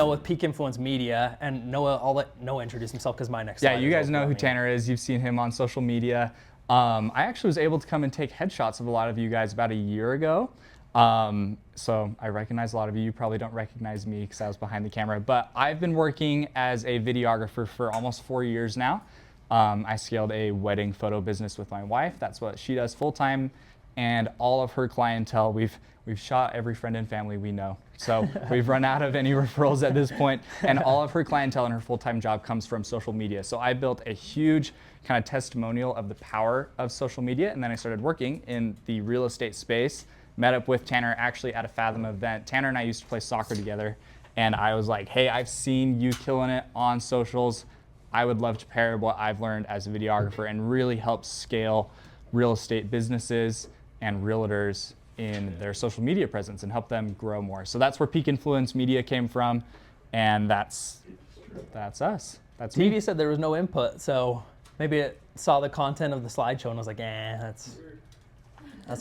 Noah with Peak Influence Media. And Noah, I'll let Noah introduce himself because my next Yeah, slide you is guys know over who me. Tanner is. You've seen him on social media. I actually was able to come and take headshots of a lot of you guys about a year ago. So I recognize a lot of you. You probably don't recognize me because I was behind the camera. But I've been working as a videographer for almost 4 years now. I scaled a wedding photo business with my wife. That's what she does full time. And all of her clientele, we've shot every friend and family we know. So we've run out of any referrals at this point, and all of her clientele and her full-time job comes from social media. So I built a huge kind of testimonial of the power of social media, and then I started working in the real estate space, met up with Tanner actually at a Fathom event. Tanner and I used to play soccer together, and I was like, hey, I've seen you killing it on socials. I would love to pair what I've learned as a videographer and really help scale real estate businesses and realtors in their social media presence and help them grow more. So that's where Peak Influence Media came from, and that's us. That's TV me. said there was no input, so maybe it saw the content of the slideshow and was like, that's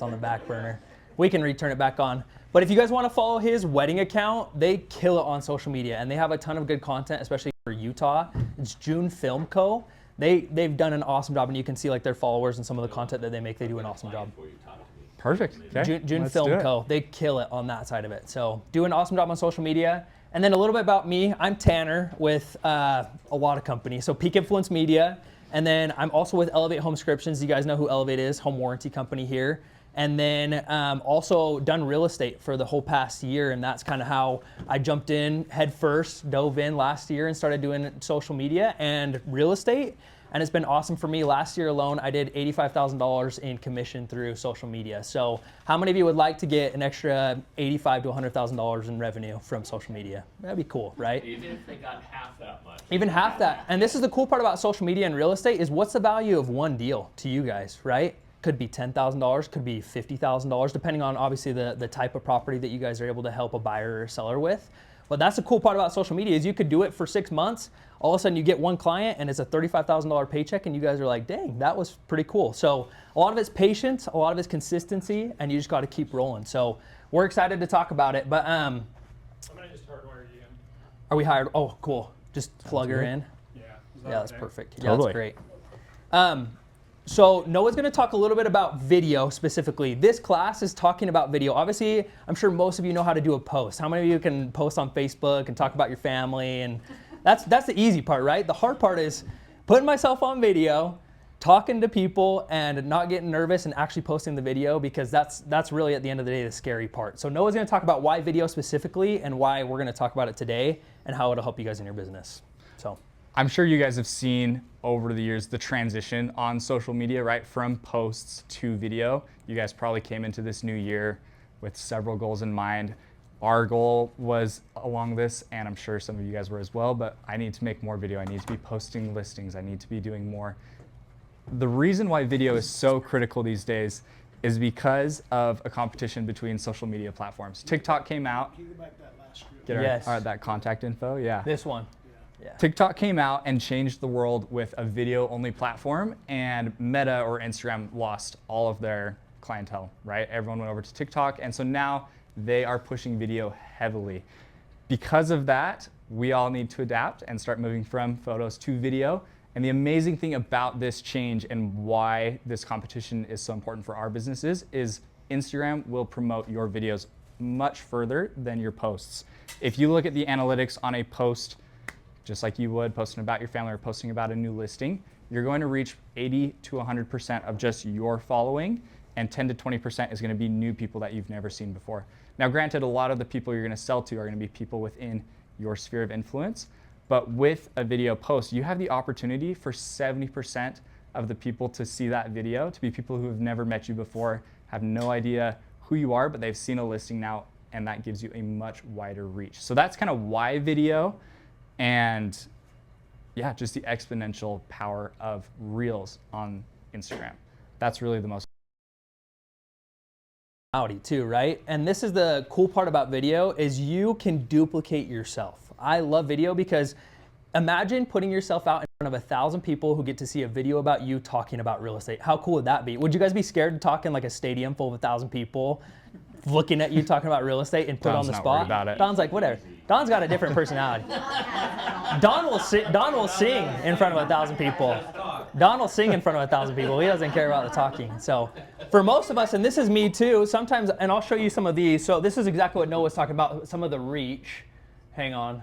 on the back burner. We can return it back on. But if you guys want to follow his wedding account, they kill it on social media, and they have a ton of good content, especially for Utah. It's June Film Co. They've done an awesome job, and you can see like their followers and some of the content that they make. They do an awesome job. Perfect. Okay. June Let's Film do it. Co. They kill it on that side of it. So do an awesome job on social media. And then a little bit about me. I'm Tanner with a lot of companies. So Peak Influence Media. And then I'm also with Elevate Home Subscriptions. You guys know who Elevate is, home warranty company here. And then also done real estate for the whole past year. And that's kind of how I jumped in head first, dove in last year and started doing social media and real estate. And it's been awesome for me. Last year alone, I did $85,000 in commission through social media. So how many of you would like to get an extra $85,000 to $100,000 in revenue from social media? That'd be cool, right? Even if they got half that much. Even half that. And this is the cool part about social media and real estate is what's the value of one deal to you guys, right? Could be $10,000, could be $50,000, depending on obviously the type of property that you guys are able to help a buyer or seller with. But that's the cool part about social media is you could do it for 6 months. All of a sudden you get one client and it's a $35,000 paycheck and you guys are like, dang, that was pretty cool. So a lot of it's patience, a lot of it's consistency, and you just got to keep rolling. So we're excited to talk about it. But I'm gonna just hardwire you in. are we hired? Oh, cool. Just plug her in. Yeah. Yeah, that's perfect. Yeah, Totally. that's great. So Noah's going to talk a little bit about video specifically. This class is talking about video. Obviously, I'm sure most of you know how to do a post. How many of you can post on Facebook and talk about your family? And that's the easy part, right? The hard part is putting myself on video, talking to people, and not getting nervous and actually posting the video, because that's really at the end of the day the scary part. So Noah's going to talk about why video specifically and why we're going to talk about it today and how it'll help you guys in your business. So I'm sure you guys have seen over the years the transition on social media, right? From posts to video. You guys probably came into this new year with several goals in mind. Our goal was along this, and I'm sure some of you guys were as well, but I need to make more video. I need to be posting listings. I need to be doing more. The reason why video is so critical these days is because of a competition between social media platforms. TikTok came out. Can you go back that last script? Get our, Yes. that contact info, yeah. this one. Yeah. TikTok came out and changed the world with a video-only platform, and Meta or Instagram lost all of their clientele, right? Everyone went over to TikTok, and so now they are pushing video heavily. Because of that, we all need to adapt and start moving from photos to video. And the amazing thing about this change and why this competition is so important for our businesses is Instagram will promote your videos much further than your posts. If you look at the analytics on a post, just like you would posting about your family or posting about a new listing, you're going to reach 80 to 100% of just your following, and 10 to 20% is going to be new people that you've never seen before. Now, granted, a lot of the people you're going to sell to are going to be people within your sphere of influence, but with a video post, you have the opportunity for 70% of the people to see that video, to be people who have never met you before, have no idea who you are, but they've seen a listing now, and that gives you a much wider reach. So that's kind of why video. And yeah, just the exponential power of Reels on Instagram. That's really the most Too, right? And this is the cool part about video is you can duplicate yourself. I love video because imagine putting yourself out in front of 1,000 people who get to see a video about you talking about real estate. How cool would that be? Would you guys be scared to talk in like a stadium full of 1,000 people looking at you talking about real estate and put Don's on the not worried spot. about it. Don's like, whatever. Don's got a different personality. Don will sing in front of 1,000 people. Don will sing in front of 1,000 people. He doesn't care about the talking. So for most of us, and this is me too, sometimes, and I'll show you some of these. So this is exactly what Noah was talking about, some of the reach. Hang on.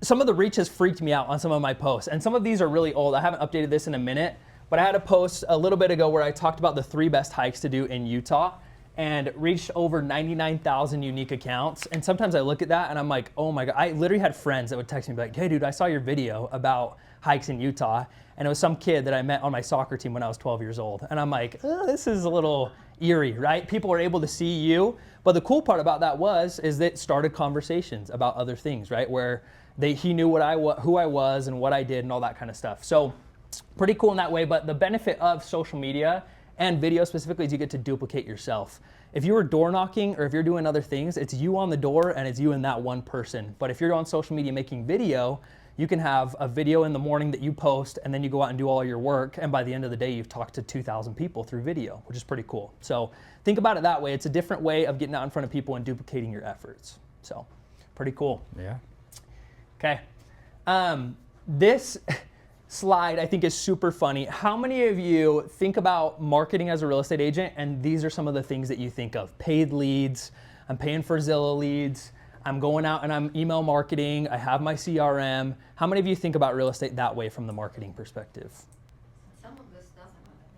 Some of the reach has freaked me out on some of my posts. And some of these are really old. I haven't updated this in a minute. But I had a post a little bit ago where I talked about the 3 best hikes to do in Utah and reached over 99,000 unique accounts. And sometimes I look at that and I'm like, oh my God. I literally had friends that would text me like, hey dude, I saw your video about hikes in Utah. And it was some kid that I met on my soccer team when I was 12 years old. And I'm like, this is a little eerie, right? People are able to see you. But the cool part about that is that it started conversations about other things, right? Where he knew who I was and what I did and all that kind of stuff. So pretty cool in that way. But the benefit of social media and video specifically is you get to duplicate yourself. If you were door knocking or if you're doing other things, it's you on the door and it's you and that one person. But if you're on social media making video, you can have a video in the morning that you post and then you go out and do all your work. And by the end of the day, you've talked to 2,000 people through video, which is pretty cool. So think about it that way. It's a different way of getting out in front of people and duplicating your efforts. So pretty cool. Yeah. Okay. This slide I think is super funny. How many of you think about marketing as a real estate agent and these are some of the things that you think of? Paid leads, I'm paying for Zillow leads, I'm going out and I'm email marketing, I have my CRM. How many of you think about real estate that way from the marketing perspective? Some of this doesn't.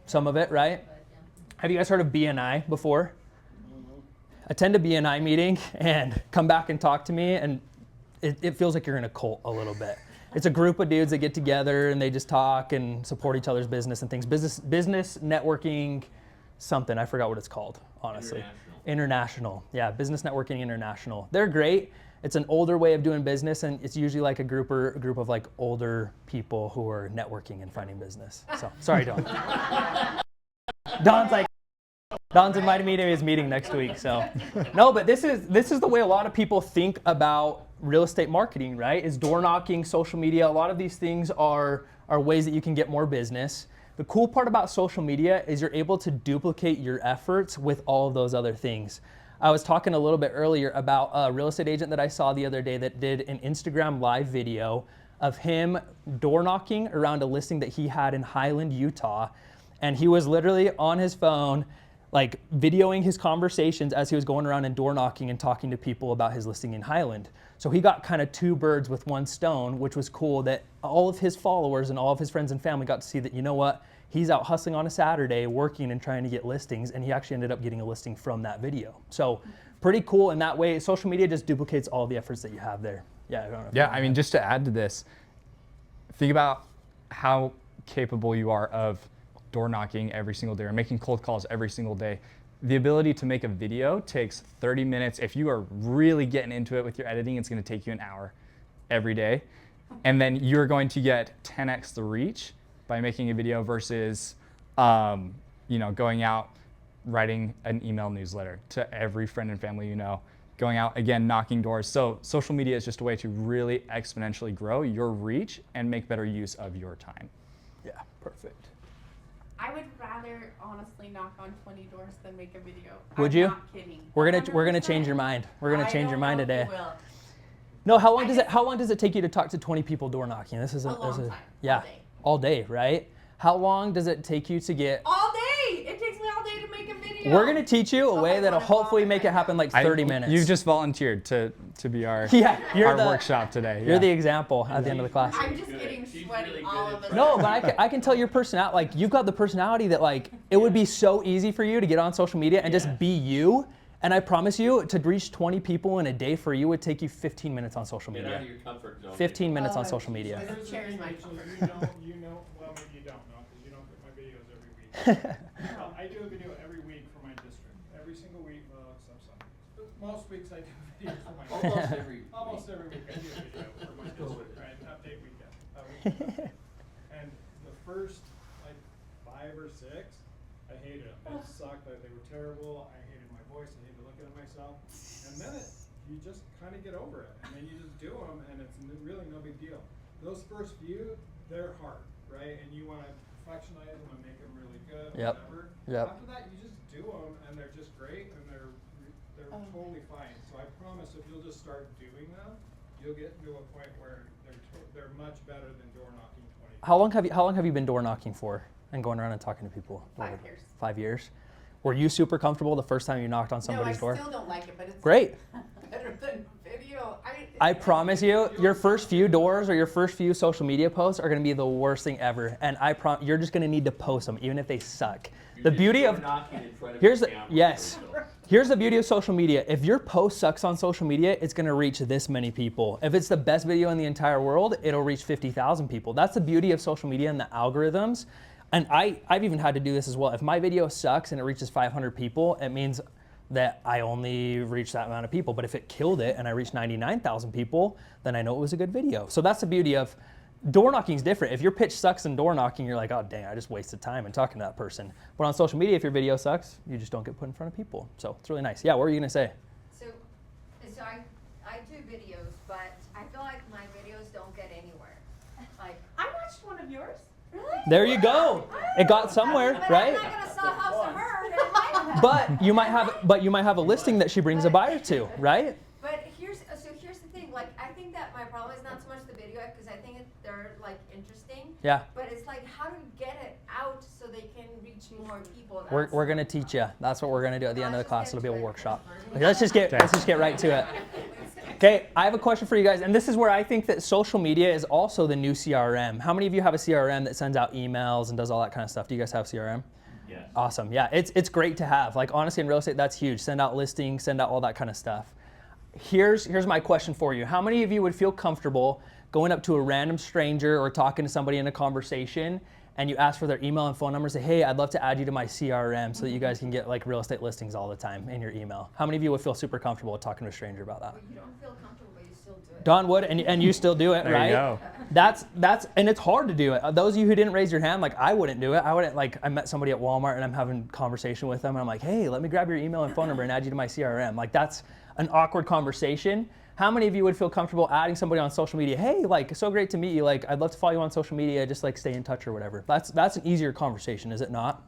Some of it, right? But, yeah. Have you guys heard of BNI before? Attend a BNI meeting and come back and talk to me and it feels like you're in a cult a little bit. It's a group of dudes that get together and they just talk and support each other's business and things. Business networking, something. I forgot what it's called, honestly. International. Yeah, Business Networking International. They're great. It's an older way of doing business and it's usually like a group of like older people who are networking and finding business. So, sorry, Don. Don's invited me to his meeting next week, so. No, but this is the way a lot of people think about real estate marketing, right? Is door knocking, social media. A lot of these things are ways that you can get more business. The cool part about social media is you're able to duplicate your efforts with all of those other things. I was talking a little bit earlier about a real estate agent that I saw the other day that did an Instagram live video of him door knocking around a listing that he had in Highland, Utah. And he was literally on his phone, like videoing his conversations as he was going around and door knocking and talking to people about his listing in Highland. So he got kind of 2 birds with 1 stone, which was cool that all of his followers and all of his friends and family got to see that, you know what, he's out hustling on a Saturday, working and trying to get listings, and he actually ended up getting a listing from that video. So pretty cool in that way. Social media just duplicates all the efforts that you have there. Yeah, I don't know. Yeah, I mean, just to add to this, think about how capable you are of door knocking every single day or making cold calls every single day. The ability to make a video takes 30 minutes. If you are really getting into it with your editing, it's going to take you an hour every day. And then you're going to get 10x the reach by making a video versus going out, writing an email newsletter to every friend and family you know, going out, again, knocking doors. So social media is just a way to really exponentially grow your reach and make better use of your time. Yeah, perfect. I would rather honestly knock on 20 doors than make a video. Would I'm you? not kidding. We're gonna 100%. change your mind. We're gonna change your mind I today. don't know if you will. No, how long does it take you to talk to 20 people door knocking? This is A long time. Yeah, All day. all day, right? How long does it take you to get? All day! It takes me all day to make a video. We're gonna teach you a Oh, way I that'll wanna hopefully vomit make it right happen now. like 30 minutes. You've just volunteered to be our, yeah, you're our the workshop today. You're yeah. the example at the end of the class. I'm just getting sweaty really all good of at a No, sudden. but I can tell your personality, like you've got the personality that like, it would be so easy for you to get on social media and just be you. And I promise you, to reach 20 people in a day for you would take you 15 minutes on social Get out media. of your comfort zone. 15 minutes on Oh, social media. Jesus. Here's the Shares thing, my Rachel, comfort. you know, well, maybe you don't know, because you don't get my videos every week. I do a video every week for my district. Every single week, well, except some. But most weeks I do videos for my Almost district. every Almost week. every week I do a video for my district, right? An update weekend. And the first, like, 5 or 6, I hated them. They sucked, like, they were terrible. I hated my voice. I hated looking at myself. And then you just kind of get over it. And then you just do them, and it's really no big deal. Those first few, they're hard, right? And you want to perfectionize them and make them really good, Yep. whatever. Yep. After that, you just do them, and they're just great, and they're totally fine. So I promise if you'll just start doing that, you'll get to a point where they're much better than door knocking 20. How long have you been door knocking for and going around and talking to people? 5 years. 5 years. Were you super comfortable the first time you knocked on somebody's door? No, I still don't like it, but it's Great. better than video. I promise you, your first few doors or your first few social media posts are going to be the worst thing ever, and you're just going to need to post them, even if they suck. The beauty of here's the beauty of social media. If your post sucks on social media, it's going to reach this many people. If it's the best video in the entire world, it'll reach 50,000 people. That's the beauty of social media and the algorithms. And I've even had to do this as well. If my video sucks and it reaches 500 people, it means that I only reached that amount of people. But if it killed it and I reached 99,000 people, then I know it was a good video. So that's the beauty of door knocking is different. If your pitch sucks in door knocking, you're like, oh dang, I just wasted time in talking to that person. But on social media, if your video sucks, you just don't get put in front of people. So it's really nice. Yeah, what were you gonna say? So I do videos, but I feel like my videos don't get anywhere. Like, I watched one of yours. really? There you go. It got somewhere, But right? I'm not gonna sell a house to her. and like- But you might have a listing that she brings a buyer to, right? But here's the thing. Like, I think that my problem is not so much the video because I think they're like interesting. Yeah. But it's like, how to get it out so they can reach more people. We're gonna teach you. That's what we're gonna do at the end of the Let's class. just It'll get be a to it. workshop. Okay, let's just get right to it. Okay, I have a question for you guys, and this is where I think that social media is also the new CRM. How many of you have a CRM that sends out emails and does all that kind of stuff? Do you guys have CRM? Yes. Awesome. Yeah, it's great to have. Like honestly, in real estate, that's huge. Send out listings, send out all that kind of stuff. Here's my question for you. How many of you would feel comfortable going up to a random stranger or talking to somebody in a conversation and you ask for their email and phone number, say, hey, I'd love to add you to my CRM so that you guys can get like real estate listings all the time in your email? How many of you would feel super comfortable talking to a stranger about that? But you don't feel comfortable, but you still do it. Don would, and you still do it, There right? you go. That's and it's hard to do it. Those of you who didn't raise your hand, like I wouldn't do it. I met somebody at Walmart and I'm having a conversation with them and I'm like, hey, let me grab your email and phone number and add you to my CRM. Like that's an awkward conversation. How many of you would feel comfortable adding somebody on social media? Hey, like so great to meet you. Like I'd love to follow you on social media. Just like stay in touch or whatever. That's an easier conversation, is it not?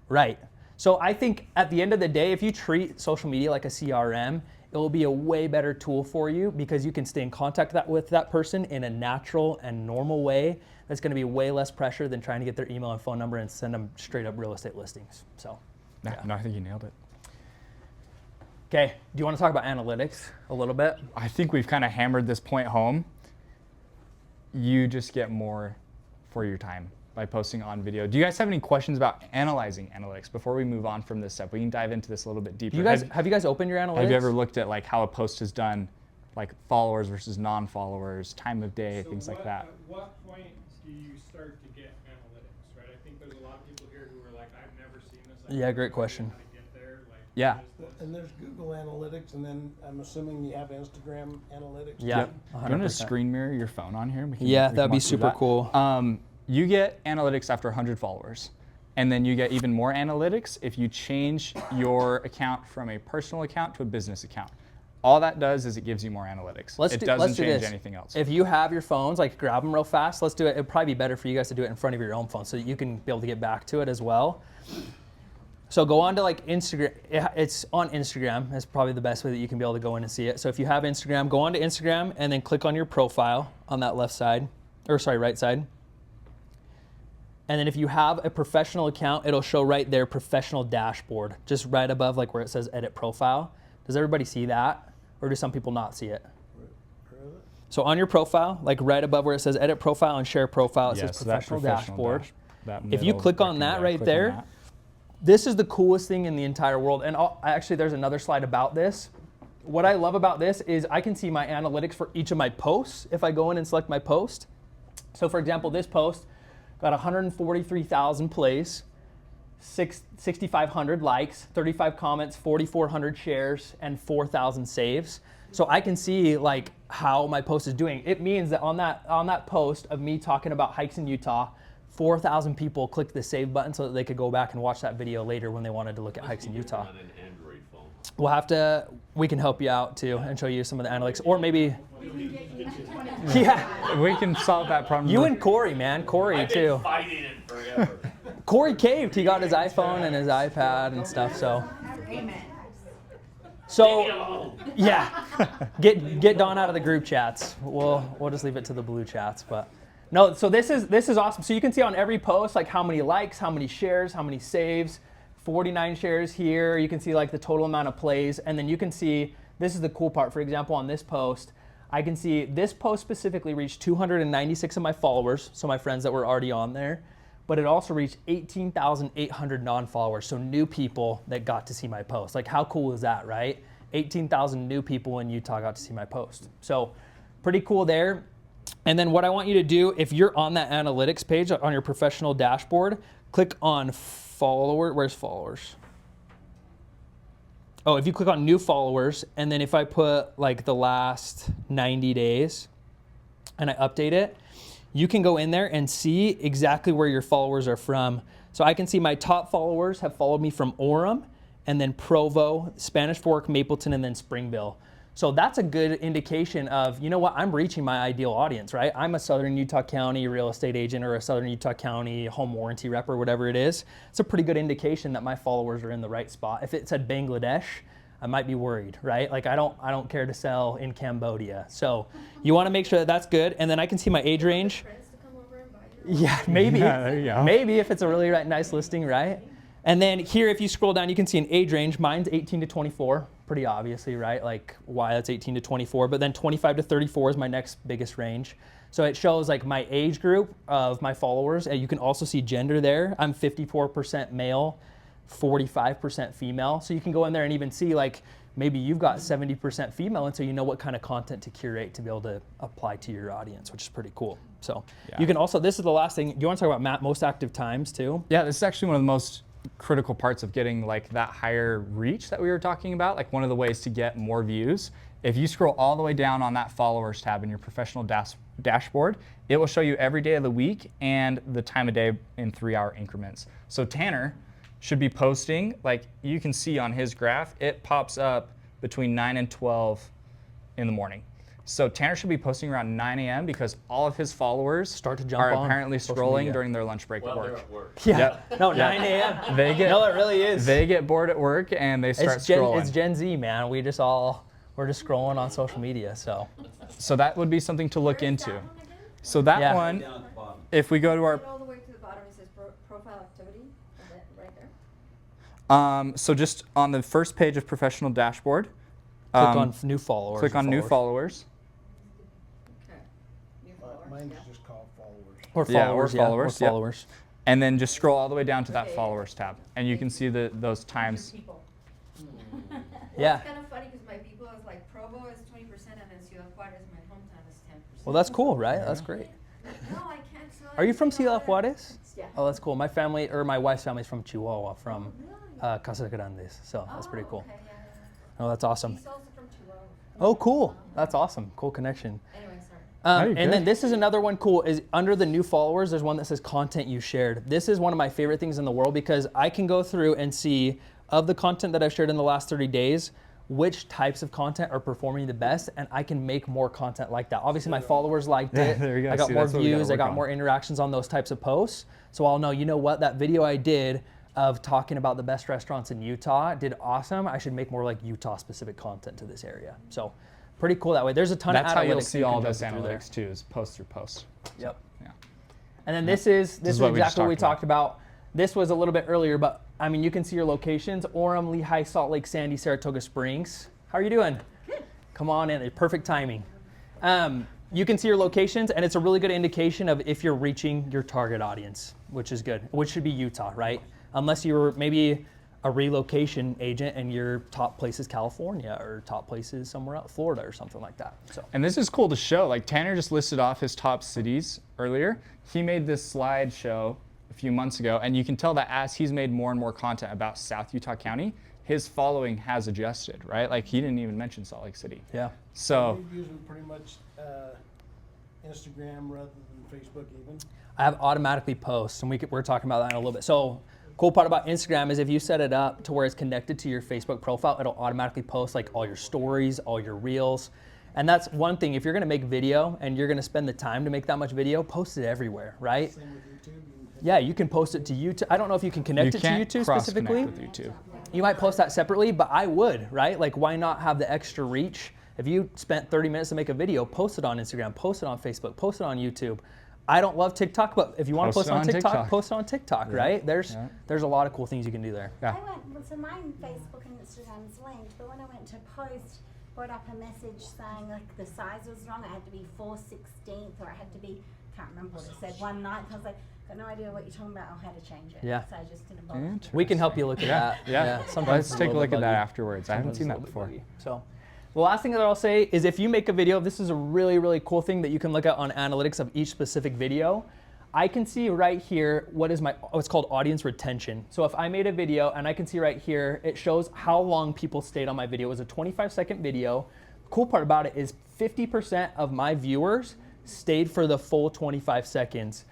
Right. So I think at the end of the day, if you treat social media like a CRM, it will be a way better tool for you because you can stay in contact with that person in a natural and normal way. That's going to be way less pressure than trying to get their email and phone number and send them straight up real estate listings. So, yeah. No, I think you nailed it. Okay, do you want to talk about analytics a little bit? I think we've kind of hammered this point home. You just get more for your time by posting on video. Do you guys have any questions about analyzing analytics before we move on from this step? We can dive into this a little bit deeper. Have you guys opened your analytics? Have you ever looked at like how a post is done, like followers versus non-followers, time of day, So things like that? At what point do you start to get analytics, right? I think there's a lot of people here who are like, I've never seen this. I Yeah, have great no question. idea how to get there. Like, Yeah. what is this? And there's Google Analytics, and then I'm assuming you have Instagram Analytics. Yeah. Yep. Do you want to 100%. screen mirror your phone on here? We can- Yeah, we can that'd be walk through super that. cool. You get analytics after 100 followers. And then you get even more analytics if you change your account from a personal account to a business account. All that does is it gives you more analytics. It doesn't do change this. anything else. If you have your phones, like grab them real fast. Let's do it. It'd probably be better for you guys to do it in front of your own phone so that you can be able to get back to it as well. So go on to like Instagram. It's on Instagram. That's probably the best way that you can be able to go in and see it. So if you have Instagram, go on to Instagram and then click on your profile on that right side. And then if you have a professional account, it'll show right there, professional dashboard, just right above like where it says edit profile. Does everybody see that? Or do some people not see it? So on your profile, like right above where it says edit profile and share profile, it Yeah, says so that professional dashboard. that If you middle click on that rectangle, right click on there, that. this is the coolest thing in the entire world. And actually, there's another slide about this. What I love about this is I can see my analytics for each of my posts if I go in and select my post. So for example, this post got 143,000 plays, 6,500 likes, 35 comments, 4,400 shares, and 4,000 saves. So I can see like how my post is doing. It means that on that post of me talking about hikes in Utah, 4,000 people clicked the save button so that they could go back and watch that video later when they wanted to look at hikes in Utah. On an Android phone. We can help you out too and show you some of the analytics, or maybe, We can get you to 20. yeah, We can solve that problem. you and Corey, man, Corey I've too. been fighting it forever. Corey caved. He got his iPhone and his iPad and stuff. So Amen. So Leave me alone. yeah, get Dawn out of the group chats. We'll just leave it to the blue chats. But no, so this is awesome. So you can see on every post like how many likes, how many shares, how many saves. 49 shares here. You can see like the total amount of plays, and then you can see, this is the cool part. For example, on this post, I can see this post specifically reached 296 of my followers, so my friends that were already on there, but it also reached 18,800 non-followers, so new people that got to see my post. Like how cool is that, right? 18,000 new people in Utah got to see my post. So pretty cool there. And then what I want you to do, if you're on that analytics page on your professional dashboard, click on follower. Where's followers? Oh, if you click on new followers, and then if I put like the last 90 days and I update it, you can go in there and see exactly where your followers are from. So I can see my top followers have followed me from Orem, and then Provo, Spanish Fork, Mapleton, and then Springville. So that's a good indication of, you know what, I'm reaching my ideal audience, right? I'm a Southern Utah County real estate agent or a Southern Utah County home warranty rep or whatever it is. It's a pretty good indication that my followers are in the right spot. If it said Bangladesh, I might be worried, right? Like I don't care to sell in Cambodia. So you want to make sure that that's good. And then I can see my age range. Friends to come over and buy your Yeah, maybe. Yeah, there you go. Maybe if it's a really nice listing, right? And then here, if you scroll down, you can see an age range. Mine's 18 to 24, pretty obviously, right? Like why that's 18 to 24, but then 25 to 34 is my next biggest range. So it shows like my age group of my followers, and you can also see gender there. I'm 54% male, 45% female. So you can go in there and even see like maybe you've got 70% female, and so you know what kind of content to curate to be able to apply to your audience, which is pretty cool. So Yeah. you can also, this is the last thing, do you want to talk about most active times too? Yeah, this is actually one of the most critical parts of getting like that higher reach that we were talking about. Like one of the ways to get more views. If you scroll all the way down on that followers tab in your professional dashboard, it will show you every day of the week and the time of day in 3-hour increments. So Tanner should be posting, like you can see on his graph, it pops up between 9 and 12 in the morning. So Tanner should be posting around 9 a.m. because all of his followers Start to jump are on apparently social scrolling media. during their lunch break Well, at they're work. at work. Yeah. Yep. No, Yeah. 9 a.m. They get No, it really is. They get bored at work and they start It's scrolling. Gen Z, man. We're just scrolling on social media. So So that would be something to look Where's into. that one again? So that Yeah. one, Down at the bottom. if we go to our, All the way to the bottom, it says profile activity, is that right there? so just on the first page of professional dashboard, click on new followers. click on new followers. Okay. New Mine's followers, just called followers. Or Yeah, or followers. followers, Or yep. followers. And then just scroll all the way down to that Okay. followers tab. And you can see those times. people. Yeah. It's kind of funny because my people is like Provo is 20% and then Ciudad Juarez, my hometown, is 10%. Well, that's cool, right? That's great. No, I can't sell Are you from anything Ciudad over there. Juarez? Yeah. Oh, that's cool. My family, or my wife's family, is from Chihuahua, from Really? Casa Grandes. So that's pretty cool. Okay, yeah. Oh, that's awesome. He's also from Chihuahua. Oh, cool. That's awesome. Cool connection. Anyway, sorry. Oh, you're And then good. this is another one cool, is under the new followers, there's one that says content you shared. This is one of my favorite things in the world because I can go through and see of the content that I've shared in the last 30 days, which types of content are performing the best, and I can make more content like that. Obviously, my followers liked it. There you go. I got See, more that's what we gotta views, I work got on. more interactions on those types of posts. So I'll know, you know what, that video I did of talking about the best restaurants in Utah did awesome. I should make more like Utah-specific content to this area. So pretty cool that way. There's a ton That's of how analytics you'll that see you can all jump this through there. analytics too, is post through post. Yep. Yeah. And then this is what we just exactly what we talked talked about. This was a little bit earlier, but I mean, you can see your locations: Orem, Lehigh, Salt Lake, Sandy, Saratoga Springs. How are you doing? Come on in. Perfect timing. You can see your locations, and it's a really good indication of if you're reaching your target audience, which is good. Which should be Utah, right? Unless you're maybe a relocation agent and your top place is California or top place is somewhere else, Florida or something like that. So. And this is cool to show. Like Tanner just listed off his top cities earlier. He made this slideshow a few months ago, and you can tell that as he's made more and more content about South Utah County, his following has adjusted, right? Like he didn't even mention Salt Lake City. Yeah. So We're using pretty much Instagram rather than Facebook even. I have automatically posts, and we're talking about that in a little bit. So, cool part about Instagram is if you set it up to where it's connected to your Facebook profile, it'll automatically post like all your stories, all your reels. And that's one thing. If you're gonna make video and you're gonna spend the time to make that much video, post it everywhere, right? Same with YouTube. Yeah, you can post it to YouTube. I don't know if you can connect you it to can't YouTube cross specifically. connect with YouTube. You might post that separately, but I would, right? Like, why not have the extra reach? If you spent 30 minutes to make a video, post it on Instagram, post it on Facebook, post it on YouTube. I don't love TikTok, but if you want to post it on TikTok, post it on TikTok, right? There's a lot of cool things you can do there. Yeah. So mine, Facebook and Instagram is linked, but when I went to post, brought up a message saying like the size was wrong. It had to be 4/16, or it had to be, can't remember what it said, 1/9. I was like, got no idea what you're talking about or how to change it. Yeah. So I just didn't bother. We can help you look at that. Yeah. Sometimes Let's it's take a little look bit at that buggy. afterwards. I haven't Sometimes seen it's a that little bit before. buggy. So the last thing that I'll say is if you make a video, this is a really, really cool thing that you can look at on analytics of each specific video. I can see right here what's called audience retention. So if I made a video and I can see right here, it shows how long people stayed on my video. It was a 25-second video. The cool part about it is 50% of my viewers stayed for the full 25 seconds.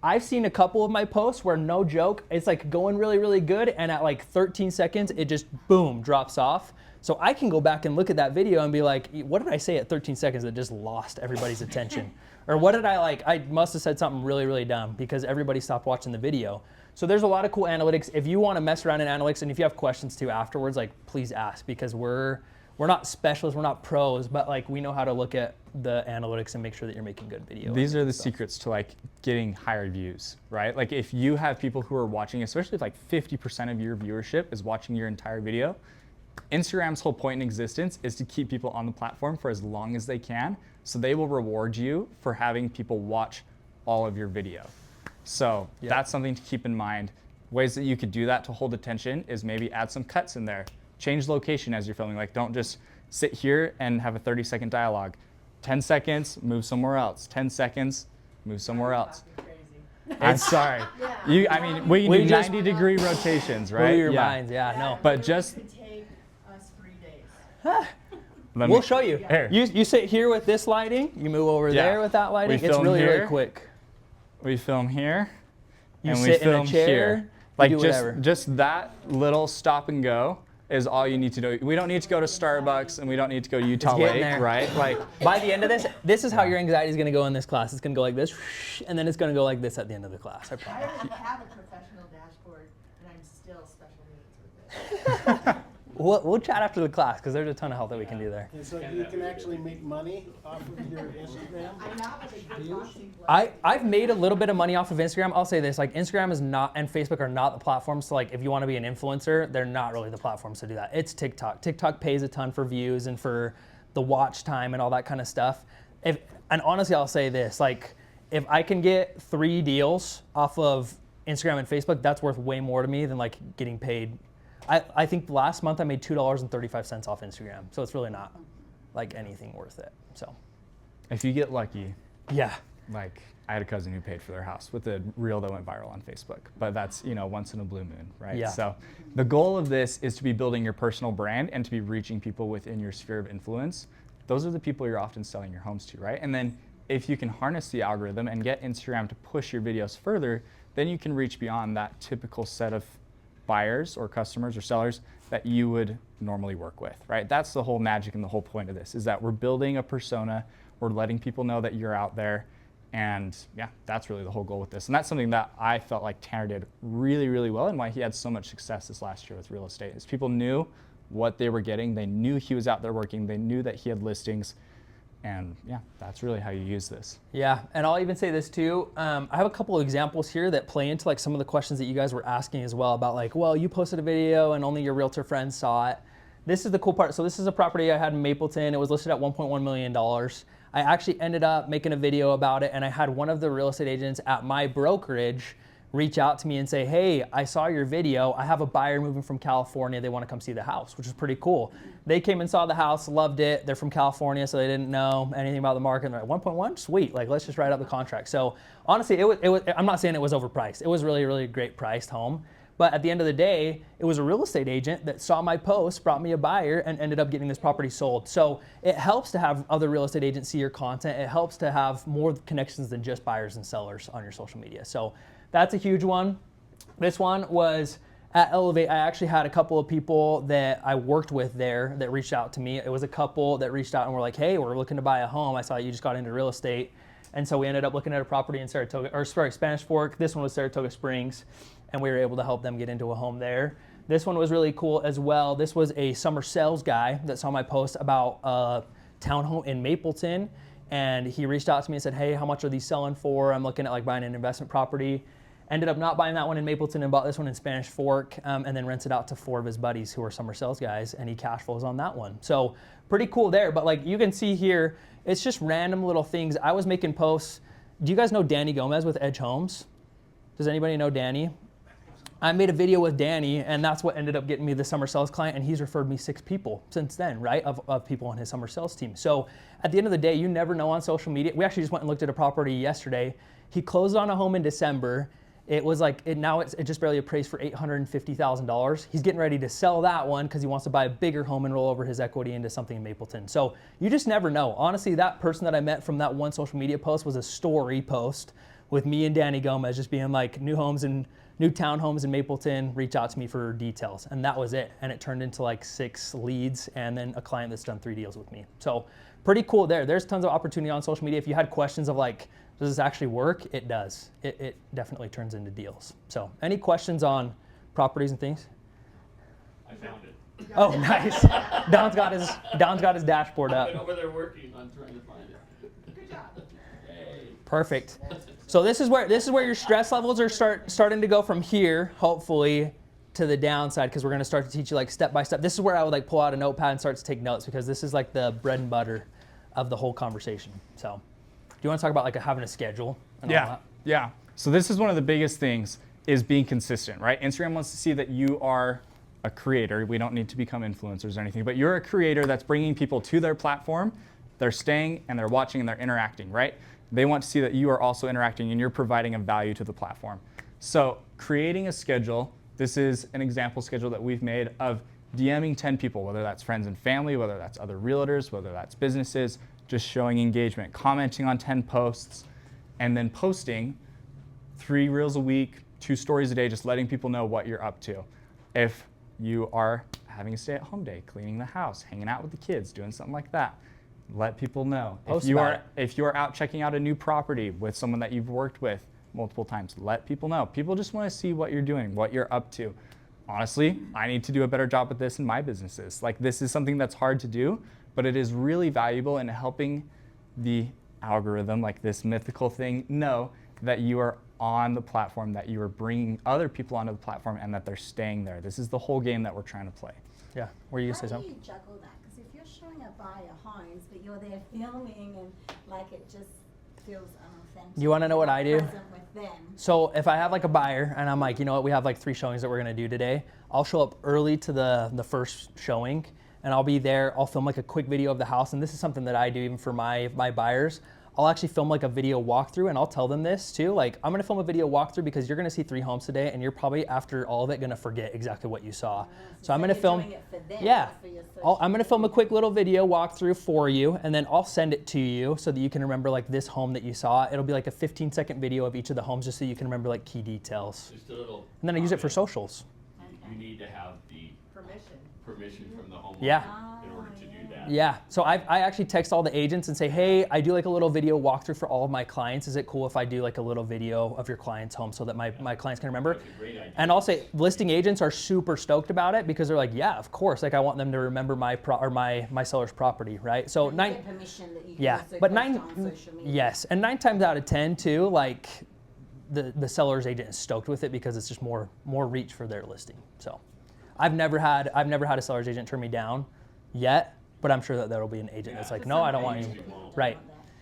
I've seen a couple of my posts where, no joke, it's like going really, really good, and at like 13 seconds, it just boom, drops off. So I can go back and look at that video and be like, what did I say at 13 seconds that just lost everybody's attention? Or what did I must have said something really, really dumb because everybody stopped watching the video. So there's a lot of cool analytics. If you want to mess around in analytics, and if you have questions too afterwards, like, please ask, because we're not specialists, we're not pros, but like we know how to look at the analytics and make sure that you're making good videos. These are the secrets to like getting higher views, right? Like if you have people who are watching, especially if like 50% of your viewership is watching your entire video, Instagram's whole point in existence is to keep people on the platform for as long as they can. So they will reward you for having people watch all of your video. So that's something to keep in mind. Ways that you could do that to hold attention is maybe add some cuts in there. Change location as you're filming. Like don't just sit here and have a 30-second dialogue. 10 seconds, move somewhere else. 10 seconds, move somewhere else. I'm sorry. I mean, we do 90-degree rotations, right? Blow your minds, no. But just It could take us 3 days. We'll show you. Here. You sit here with this lighting, you move over there with that lighting. It's film really, here. really quick. We film here. You and sit we film in a chair, here. Like you do whatever. just that little stop and go is all you need to do. We don't need to go to Starbucks and we don't need to go to Utah getting Lake, there. right? Like By the end of this is how your anxiety is going to go in this class. It's going to go like this, and then it's going to go like this at the end of the class. I I promise. already have a professional dashboard, and I'm still special needs with it. We'll chat after the class because there's a ton of help that we can do there. And so you can actually make money off of your Instagram? I now have a good boxing glove. I've made a little bit of money off of Instagram. I'll say this, like Instagram is not, and Facebook are not the platforms. So like if you want to be an influencer, they're not really the platforms to do that. It's TikTok. TikTok pays a ton for views and for the watch time and all that kind of stuff. And honestly, I'll say this, like if I can get 3 deals off of Instagram and Facebook, that's worth way more to me than like getting paid. I think last month I made $2.35 off Instagram. So it's really not like anything worth it. So if you get lucky, yeah. like I had a cousin who paid for their house with a reel that went viral on Facebook, but that's, once in a blue moon, right? Yeah. So the goal of this is to be building your personal brand and to be reaching people within your sphere of influence. Those are the people you're often selling your homes to, right? And then if you can harness the algorithm and get Instagram to push your videos further, then you can reach beyond that typical set of buyers or customers or sellers that you would normally work with, right? That's the whole magic and the whole point of this, is that we're building a persona, we're letting people know that you're out there, and yeah, that's really the whole goal with this. And that's something that I felt like Tanner did really, really well, and why he had so much success this last year with real estate, is people knew what they were getting, they knew he was out there working, they knew that he had listings, and yeah, that's really how you use this. Yeah, and I'll even say this too. I have a couple of examples here that play into like some of the questions that you guys were asking as well about like, well, you posted a video and only your realtor friends saw it. This is the cool part. So this is a property I had in Mapleton. It was listed at $1.1 million. I actually ended up making a video about it, and I had one of the real estate agents at my brokerage reach out to me and say, hey, I saw your video. I have a buyer moving from California. They want to come see the house, which is pretty cool. They came and saw the house, loved it. They're from California, so they didn't know anything about the market. And they're like, 1.1? Sweet. Like, let's just write up the contract. So honestly, it was, I'm not saying it was overpriced. It was really, really great priced home. But at the end of the day, it was a real estate agent that saw my post, brought me a buyer, and ended up getting this property sold. So it helps to have other real estate agents see your content. It helps to have more connections than just buyers and sellers on your social media. So that's a huge one. This one was at Elevate. I actually had a couple of people that I worked with there that reached out to me. It was a couple that reached out and were like, hey, we're looking to buy a home. I saw you just got into real estate. And so we ended up looking at a property in Spanish Fork. This one was Saratoga Springs, and we were able to help them get into a home there. This one was really cool as well. This was a summer sales guy that saw my post about a townhome in Mapleton, and he reached out to me and said, hey, how much are these selling for? I'm looking at like buying an investment property. Ended up not buying that one in Mapleton and bought this one in Spanish Fork, and then rented out to 4 of his buddies who are summer sales guys, and he cash flows on that one. So pretty cool there. But like you can see here, it's just random little things. I was making posts. Do you guys know Danny Gomez with Edge Homes? Does anybody know Danny? I made a video with Danny, and that's what ended up getting me the summer sales client, and he's referred me 6 people since then, right, of people on his summer sales team. So at the end of the day, you never know on social media. We actually just went and looked at a property yesterday. He closed on a home in December. It was like, it just barely appraised for $850,000. He's getting ready to sell that one because he wants to buy a bigger home and roll over his equity into something in Mapleton. So you just never know. Honestly, that person that I met from that one social media post was a story post with me and Danny Gomez just being like, new townhomes in Mapleton, reach out to me for details. And that was it. And it turned into like 6 leads and then a client that's done 3 deals with me. So pretty cool there. There's tons of opportunity on social media. If you had questions of like, does this actually work? It does. It definitely turns into deals. So any questions on properties and things? I found it. Oh, nice. Don's got his dashboard I've up. been over there working on trying to find it. Good job. Hey. Perfect. So this is where your stress levels are starting to go from here, hopefully, to the downside, because we're going to start to teach you like step by step. This is where I would like pull out a notepad and start to take notes, because this is like the bread and butter of the whole conversation. So do you want to talk about like having a schedule and all that? Yeah. So this is one of the biggest things is being consistent, right? Instagram wants to see that you are a creator. We don't need to become influencers or anything, but you're a creator that's bringing people to their platform. They're staying and they're watching and they're interacting, right? They want to see that you are also interacting and you're providing a value to the platform. So creating a schedule, this is an example schedule that we've made of DMing 10 people, whether that's friends and family, whether that's other realtors, whether that's businesses, just showing engagement, commenting on 10 posts, and then posting 3 reels a week, 2 stories a day, just letting people know what you're up to. If you are having a stay-at-home day, cleaning the house, hanging out with the kids, doing something like that, let people know. If you are out checking out a new property with someone that you've worked with multiple times, let people know. People just want to see what you're doing, what you're up to. Honestly, I need to do a better job with this in my businesses. Like, this is something that's hard to do, but it is really valuable in helping the algorithm, like this mythical thing, know that you are on the platform, that you are bringing other people onto the platform, and that they're staying there. This is the whole game that we're trying to play. Yeah, were you going to say How do something? you juggle that? Because if you're showing a buyer homes, but you're there filming and like it just feels unauthentic. You wanna know what I do? Present with them. So if I have like a buyer and I'm like, you know what, we have like 3 showings that we're gonna do today, I'll show up early to the first showing, and I'll be there. I'll film like a quick video of the house, and this is something that I do even for my buyers. I'll actually film like a video walkthrough, and I'll tell them this too. Like, I'm gonna film a video walkthrough because you're gonna see 3 homes today, and you're probably after all of it gonna forget exactly what you saw. So I'm gonna you're film. doing it for them, Yeah, not for your social I'm gonna film a quick little video walkthrough for you, and then I'll send it to you so that you can remember like this home that you saw. It'll be like a 15-second video of each of the homes, just so you can remember like key details. Just a little. And then I use it for comment. socials. You need to have the permission from the homeowner Yeah. in order to do that. Yeah, so I actually text all the agents and say, hey, I do like a little video walkthrough for all of my clients. Is it cool if I do like a little video of your client's home so that my clients can remember? That's a great idea. And I'll say listing agents are super stoked about it because they're like, yeah, of course. Like, I want them to remember my seller's property, right? So You nine, get permission that you can yeah, also but post 9, on social media. yes, and 9 times out of 10 too, like the seller's agent is stoked with it because it's just more reach for their listing. So I've never had a seller's agent turn me down yet, but I'm sure that there will be an agent that's like, no, I don't want you. Usually won't. Right.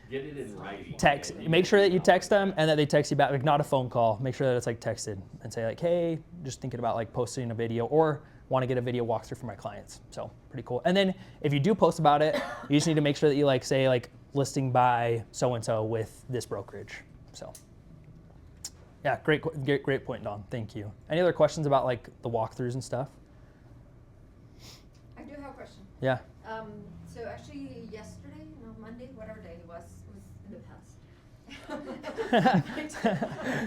Get it in writing. Text. Make sure that you text them and that they text you back, like not a phone call. Make sure that it's like texted and say like, hey, just thinking about like posting a video or want to get a video walkthrough for my clients. So pretty cool. And then if you do post about it, you just need to make sure that you like say like listing by so-and-so with this brokerage. So yeah, great point, Don. Thank you. Any other questions about like the walkthroughs and stuff? I do have a question. Yeah. So actually yesterday, no, Monday, whatever day it was in the past.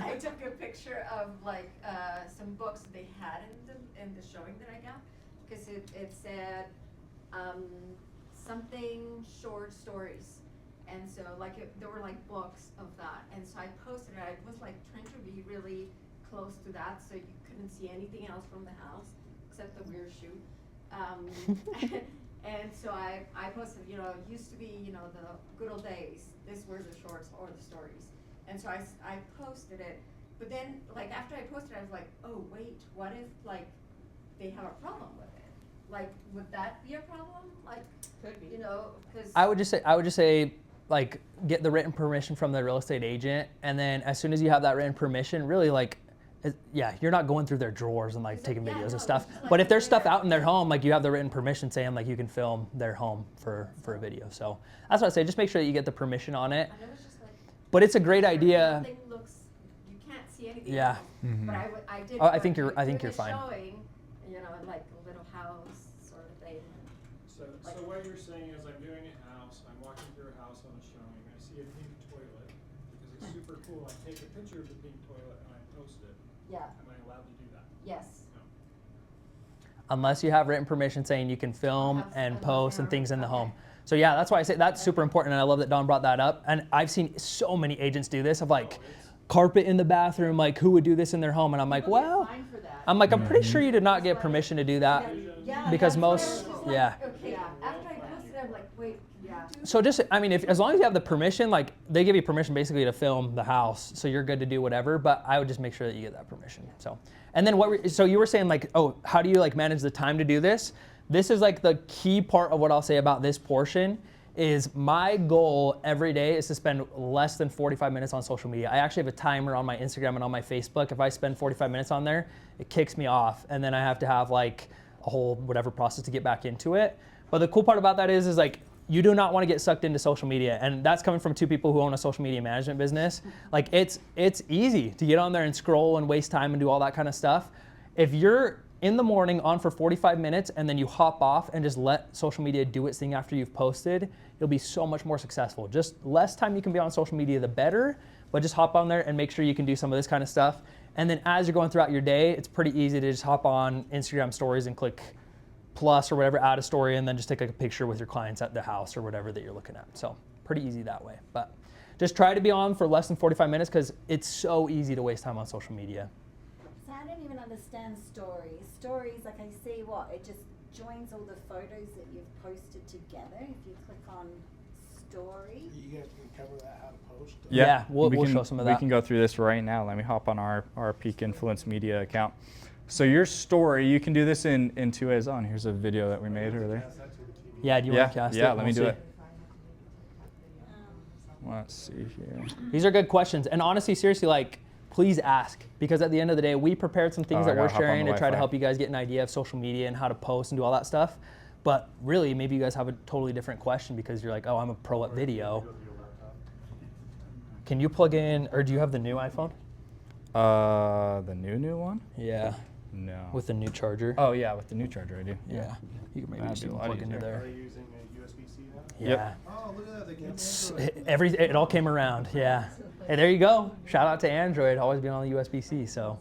I took a picture of like some books they had in the showing that I got, because it said something short stories, and so like there were like books of that, and so I posted it. I was like trying to be really close to that so you couldn't see anything else from the house, except the weird shoe. And so I posted, you know, it used to be, you know, the good old days, this wears the shorts or the stories. And so I posted it, but then, like, after I posted it, I was like, oh, wait, what if, like, they have a problem with it? Like, would that be a problem? Like, Could be. you know, because. I would just say, like, get the written permission from the real estate agent, and then as soon as you have that written permission, really, like, yeah, you're not going through their drawers and like taking Yeah, videos no, and stuff. it's just like But if there's stuff there. out in their home, like you have the written permission saying like you can film their home for a video. So that's what I say. Just make sure that you get the permission on it. And it was just like. But it's a great idea. Nothing looks, you can't see anything. Yeah. else. But I did. Oh, I think put you're- I think through you're the fine. Showing, you know, like a little house sort of thing. So what you're saying is I'm doing a house, I'm walking through a house on a showing, I see a pink toilet, because it's super cool, I take a picture of the pink toilet and I post it. Yeah, Am I allowed to do that? yes. No. Unless you have written permission saying you can film Have and enough post and camera. things in the Okay. home. So yeah, that's why I say that's super important, and I love that Dawn brought that up. And I've seen so many agents do this of like carpet in the bathroom, like who would do this in their home? And I'm like, People get well, fined for that. I'm like, I'm pretty sure you did not get permission to do that. Yeah, Because that's what I most- was just like, yeah. Okay, after I posted it, I'm like, wait, yeah. So just, I mean, if as long as you have the permission, like they give you permission basically to film the house, so you're good to do whatever. But I would just make sure that you get that permission. So, and then so you were saying like, oh, how do you like manage the time to do this? This is like the key part of what I'll say about this portion. Is my goal every day is to spend less than 45 minutes on social media. I actually have a timer on my Instagram and on my Facebook. If I spend 45 minutes on there, it kicks me off, and then I have to have like a whole whatever process to get back into it. But the cool part about that is like you do not want to get sucked into social media, and that's coming from two people who own a social media management business. Like it's easy to get on there and scroll and waste time and do all that kind of stuff. If you're in the morning on for 45 minutes and then you hop off and just let social media do its thing after you've posted, you'll be so much more successful. Just less time you can be on social media, the better, but just hop on there and make sure you can do some of this kind of stuff. And then as you're going throughout your day, it's pretty easy to just hop on Instagram stories and click plus or whatever, add a story, and then just take like a picture with your clients at the house or whatever that you're looking at. So pretty easy that way. But just try to be on for less than 45 minutes because it's so easy to waste time on social media. So I don't even understand stories. Stories, like I see it just joins all the photos that you've posted together. If you click on story. You guys can cover that, how to post. Yeah, we'll can, show some of We that. can go through this right now. Let me hop on our Peak Influence Media account. So your story, you can do this in two ways on. Here's a video that we made earlier. Yeah, do you want to cast it? Yeah, let me We'll do see. it. Let's see here. These are good questions. And honestly, seriously, like, please ask. Because at the end of the day, we prepared some things Oh, I that we're gotta hop on sharing the to try to Wi-Fi. help you guys get an idea of social media and how to post and do all that stuff. But really, maybe you guys have a totally different question because you're like, oh, I'm a pro at video. Can you plug in, or do you have the new iPhone? The new one? Yeah, No. with the new charger. Oh yeah, with the new charger I do. Yeah, you can maybe That'd just be a even lot plug into easier. Are there. they using a USB-C now? Yeah. Yep. Oh, look at that, they came It's, Android. it all came around, yeah. Hey, there you go. Shout out to Android, always being on the USB-C, so.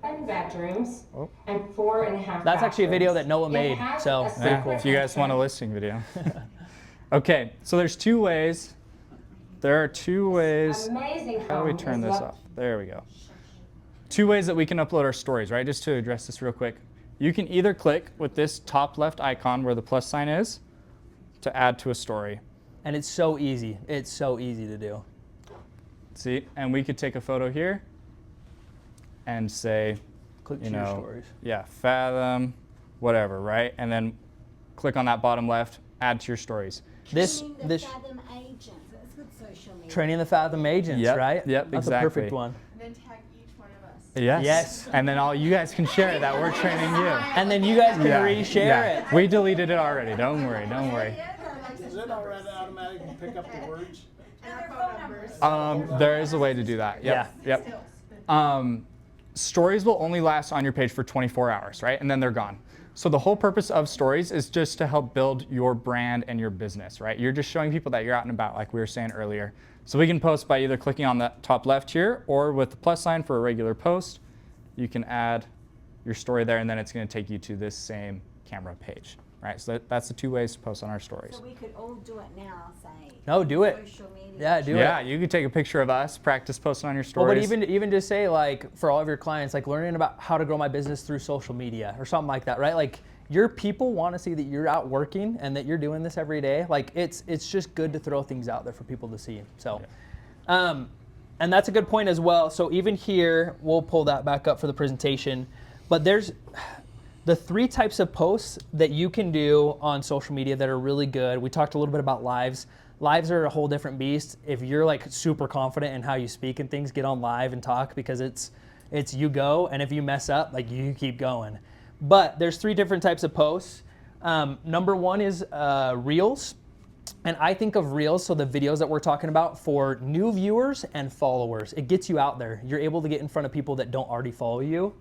10 bedrooms Oh. and 4.5 That's actually a video bathrooms. that Noah It made, has so a pretty Yeah, cool. if you guys want a listing video. Okay, so there's two ways. There are two ways. Amazing How do we home turn is this what- off? There we go. Two ways that we can upload our stories, right? Just to address this real quick. You can either click with this top left icon where the plus sign is to add to a story. And it's so easy. It's so easy to do. See, and we could take a photo here and say, Click you to your know, stories. yeah, Fathom, whatever, right? And then click on that bottom left, add to your stories. Training the This Fathom agents. That's good social media. training the Fathom agents, Yep, right? yep, That's exactly. a perfect one. And then tag each one of us. Yes. Yes. And then all you guys can share that we're training you. And then you guys can reshare it. We deleted it already. Don't worry. Don't worry. Is it already automatically pick up the words? And our phone numbers. There is a way to do that. Yep. Yep. Stories will only last on your page for 24 hours, right? And then they're gone. So the whole purpose of stories is just to help build your brand and your business, right? You're just showing people that you're out and about, like we were saying earlier. So we can post by either clicking on the top left here or with the plus sign for a regular post. You can add your story there, and then it's going to take you to this same camera page. right? So that's the 2 ways to post on our stories. So we could all do it now, say. No, do it. Social media. Yeah, do it. Yeah, you could take a picture of us, practice posting on your Well, stories. but even just say like for all of your clients, like learning about how to grow my business through social media or something like that, right? Like your people want to see that you're out working and that you're doing this every day. Like it's just good to throw things out there for people to see. So, and that's a good point as well. So even here, we'll pull that back up for the presentation. But there's the 3 types of posts that you can do on social media that are really good. We talked a little bit about lives. Lives are a whole different beast. If you're like super confident in how you speak and things, get on live and talk because it's you go, and if you mess up, like you keep going. But there's 3 different types of posts. Number 1 is Reels. And I think of Reels, so the videos that we're talking about, for new viewers and followers. It gets you out there. You're able to get in front of people that don't already follow you.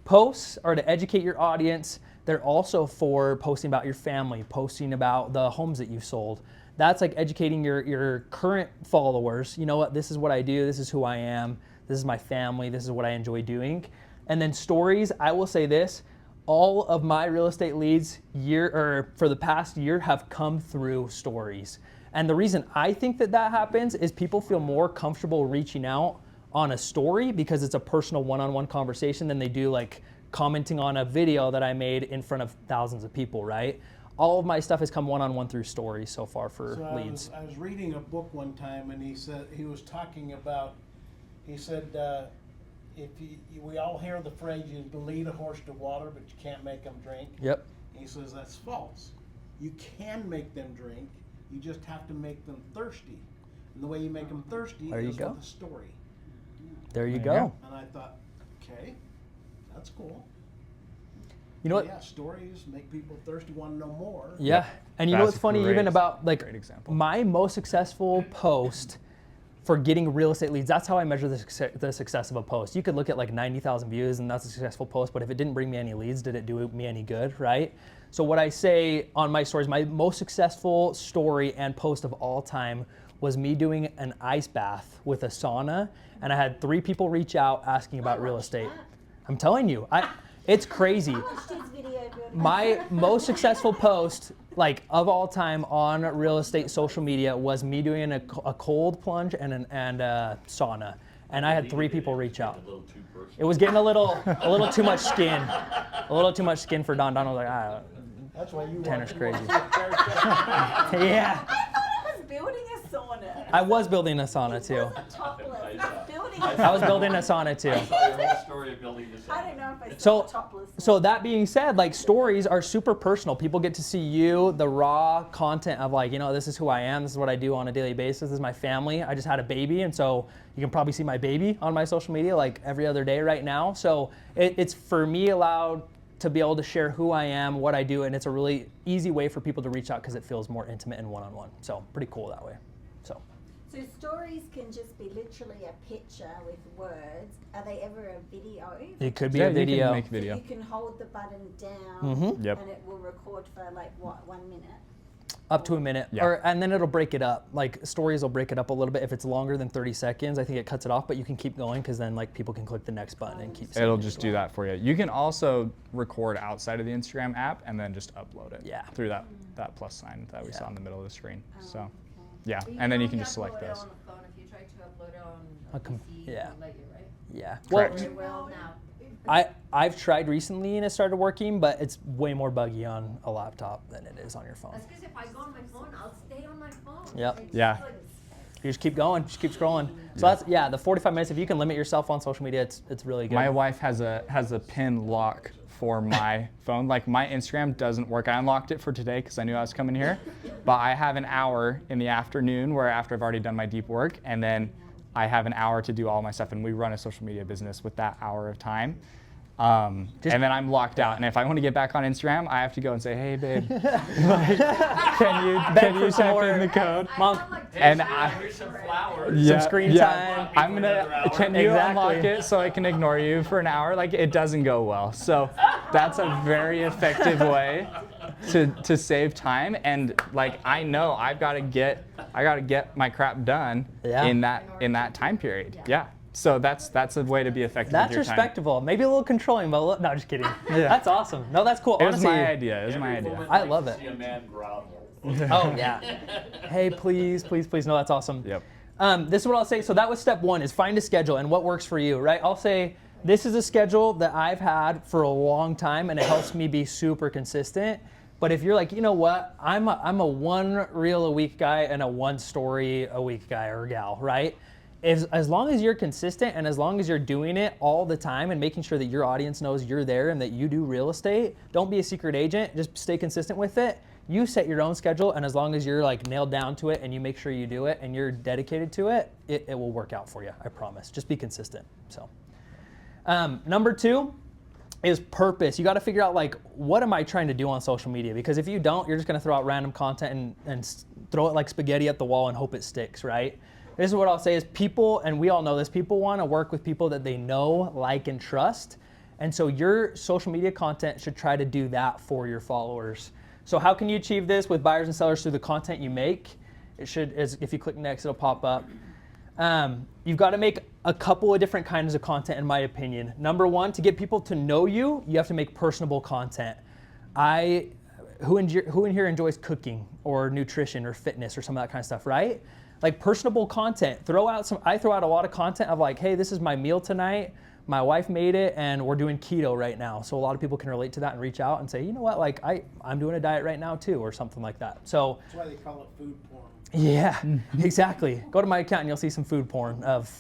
Posts are to educate your audience. They're also for posting about your family, posting about the homes that you've sold. That's like educating your current followers. You know what, this is what I do, this is who I am, this is my family, this is what I enjoy doing. And then stories, I will say this, all of my real estate leads for the past year have come through stories. And the reason I think that happens is people feel more comfortable reaching out on a story because it's a personal one-on-one conversation than they do like commenting on a video that I made in front of thousands of people, right? All of my stuff has come one-on-one through stories so far for leads. I was reading a book one time, and he said he was talking about. He said, we all hear the phrase, "You can lead a horse to water, but you can't make them drink." Yep. He says that's false. You can make them drink. You just have to make them thirsty. And the way you make them thirsty There you is go. with a story. There you There you go. And I thought, okay, that's cool. You know what? Yeah, stories make people thirsty, want to know more. Yeah. And you know That's what's funny great. even about like Great example. my most successful post for getting real estate leads, that's how I measure the success of a post. You could look at like 90,000 views and that's a successful post, but if it didn't bring me any leads, did it do me any good, right? So what I say on my stories, my most successful story and post of all time was me doing an ice bath with a sauna, and I had 3 people reach out asking about real estate. I'm telling you, it's crazy. I watched his video. My most successful post, like of all time on real estate social media, was me doing a cold plunge and a sauna, and I had 3 people reach out. A little too personal. It was getting a little too much skin, for Don. Don was like, That's why you Tanner's want- crazy. you want to see a fair shake. Yeah. I was building a sauna. I was building a sauna too. Wasn't topless. Not building I was building a sauna too. I saw your whole story of building this. I don't know if I So, saw topless. so that being said, like stories are super personal. People get to see you, the raw content of like, you know, this is who I am. This is what I do on a daily basis. This is my family. I just had a baby, and so you can probably see my baby on my social media like every other day right now. So it's for me allowed to be able to share who I am, what I do, and it's a really easy way for people to reach out because it feels more intimate and one-on-one. So pretty cool that way. So. So stories can just be literally a picture with words. Are they ever a video? It could be Yeah, a video. You can make So video. you can hold the button down Mhm. Yep. and it will record for like what, 1 minute? Up to a minute, Yeah. and then it'll break it up. Like stories will break it up a little bit. If it's longer than 30 seconds, I think it cuts it off, but you can keep going because then like people can click the next button and keep. It'll seeing it just as do well. that for you. You can also record outside of the Instagram app and then just upload it through that plus sign that we saw in the middle of the screen. So, yeah, But and then you can only just select upload it those. on the phone. If you try to upload it on A com- PC, yeah. it won't let you, right? Yeah. Correct. Very well now. I've tried recently and it started working, but it's way more buggy on a laptop than it is on your phone. That's because if I go on my phone, I'll stay on my phone. Yep. It's Yeah. like- You just keep going, just keep scrolling. So that's the 45 minutes. If you can limit yourself on social media, it's really good. My wife has a pin lock for my phone. Like my Instagram doesn't work. I unlocked it for today because I knew I was coming here, but I have an hour in the afternoon where after I've already done my deep work, and then I have an hour to do all my stuff, and we run a social media business with that hour of time. And then I'm locked out, and if I want to get back on Instagram, I have to go and say, "Hey, babe, like, can you for some type more- in the code?" Mom, And Here's some flowers. yeah, screen yeah. time. I'm gonna. Can you Exactly. unlock it so I can ignore you for an hour? Like it doesn't go well. So that's a very effective way to save time. And like I know I gotta get my crap done Yeah. in that time period. Yeah. So that's a way to be effective That's with your time. respectable. Maybe a little controlling, but no, just kidding. That's awesome. No, that's cool. It was Honestly, my idea. It was my Every idea. woman I likes love to it. See a man grovel. Oh yeah. Hey, please, please, please. No, that's awesome. Yep. This is what I'll say. So that was step one: is find a schedule and what works for you, right? I'll say this is a schedule that I've had for a long time, and it helps me be super consistent. But if you're like, you know what, I'm a one reel a week guy and a one story a week guy or gal, right? As long as you're consistent and as long as you're doing it all the time and making sure that your audience knows you're there and that you do real estate, don't be a secret agent, just stay consistent with it. You set your own schedule, and as long as you're like nailed down to it and you make sure you do it and you're dedicated to it, it will work out for you, I promise. Just be consistent. So, number 2 is purpose. You got to figure out like, what am I trying to do on social media? Because if you don't, you're just going to throw out random content and throw it like spaghetti at the wall and hope it sticks, right? This is what I'll say is people, and we all know this, people want to work with people that they know, like, and trust. And so your social media content should try to do that for your followers. So how can you achieve this with buyers and sellers through the content you make? It should, if you click next, it'll pop up. You've got to make a couple of different kinds of content, in my opinion. Number 1, to get people to know you, you have to make personable content. Who in here enjoys cooking or nutrition or fitness or some of that kind of stuff, right? Like personable content. I throw out a lot of content of like, hey, this is my meal tonight. My wife made it and we're doing keto right now. So a lot of people can relate to that and reach out and say, you know what, like I'm doing a diet right now too, or something like that. So That's why they call it food porn. yeah, exactly. Go to my account and you'll see some food porn of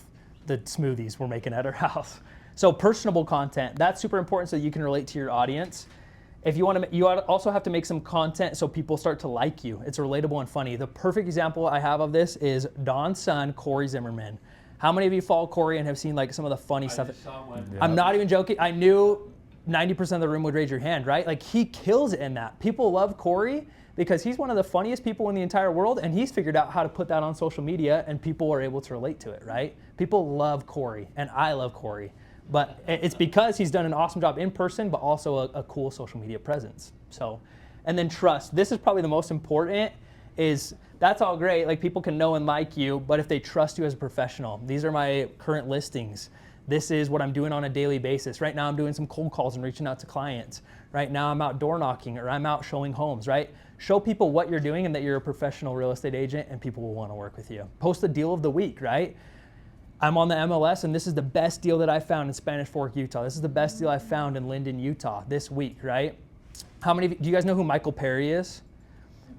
the smoothies we're making at our house. So personable content, that's super important so that you can relate to your audience. If you want to, you also have to make some content so people start to like you. It's relatable and funny. The perfect example I have of this is Don's son, Corey Zimmerman. How many of you follow Corey and have seen like some of the funny stuff? I just saw one. I'm not even joking. I knew 90% of the room would raise your hand, right? Like he kills it in that. People love Corey because he's one of the funniest people in the entire world, and he's figured out how to put that on social media and people are able to relate to it, right? People love Corey, and I love Corey. But it's because he's done an awesome job in person, but also a cool social media presence. So, and then trust. This is probably the most important. Is that's all great. Like people can know and like you, but if they trust you as a professional, these are my current listings. This is what I'm doing on a daily basis. Right now I'm doing some cold calls and reaching out to clients. Right now I'm out door knocking or I'm out showing homes, right? Show people what you're doing and that you're a professional real estate agent and people will want to work with you. Post the deal of the week, right? I'm on the MLS and this is the best deal that I found in Spanish Fork, Utah. This is the best deal I found in Linden, Utah this week, right? How many, do you guys know who Michael Perry is?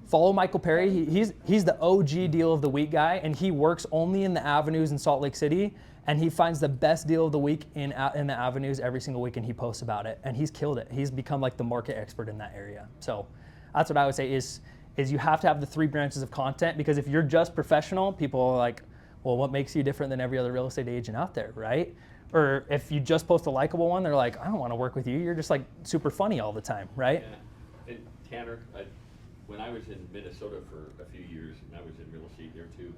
Follow Michael Perry. He's the OG deal of the week guy, and he works only in the avenues in Salt Lake City, and he finds the best deal of the week in the avenues every single week, and he posts about it, and he's killed it. He's become like the market expert in that area. So that's what I would say is you have to have the 3 branches of content, because if you're just professional, people are like, well, what makes you different than every other real estate agent out there, right? Or if you just post a likable one, they're like, I don't want to work with you. You're just like super funny all the time, right? Yeah. And Tanner, when I was in Minnesota for a few years, and I was in real estate there too,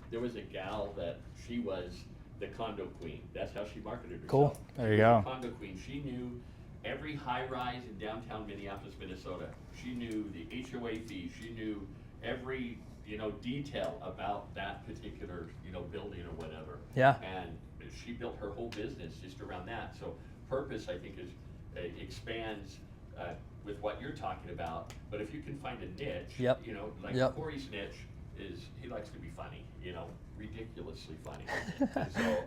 there was a gal that she was the condo queen. That's how she marketed herself. Cool. There you go. The condo queen. She knew every high rise in downtown Minneapolis, Minnesota. She knew the HOA fee. She knew every detail about that particular building or whatever. Yeah. And she built her whole business just around that. So purpose, I think, is expands with what you're talking about. But if you can find a niche, Yep. like Yep. Corey's niche is he likes to be funny, ridiculously funny.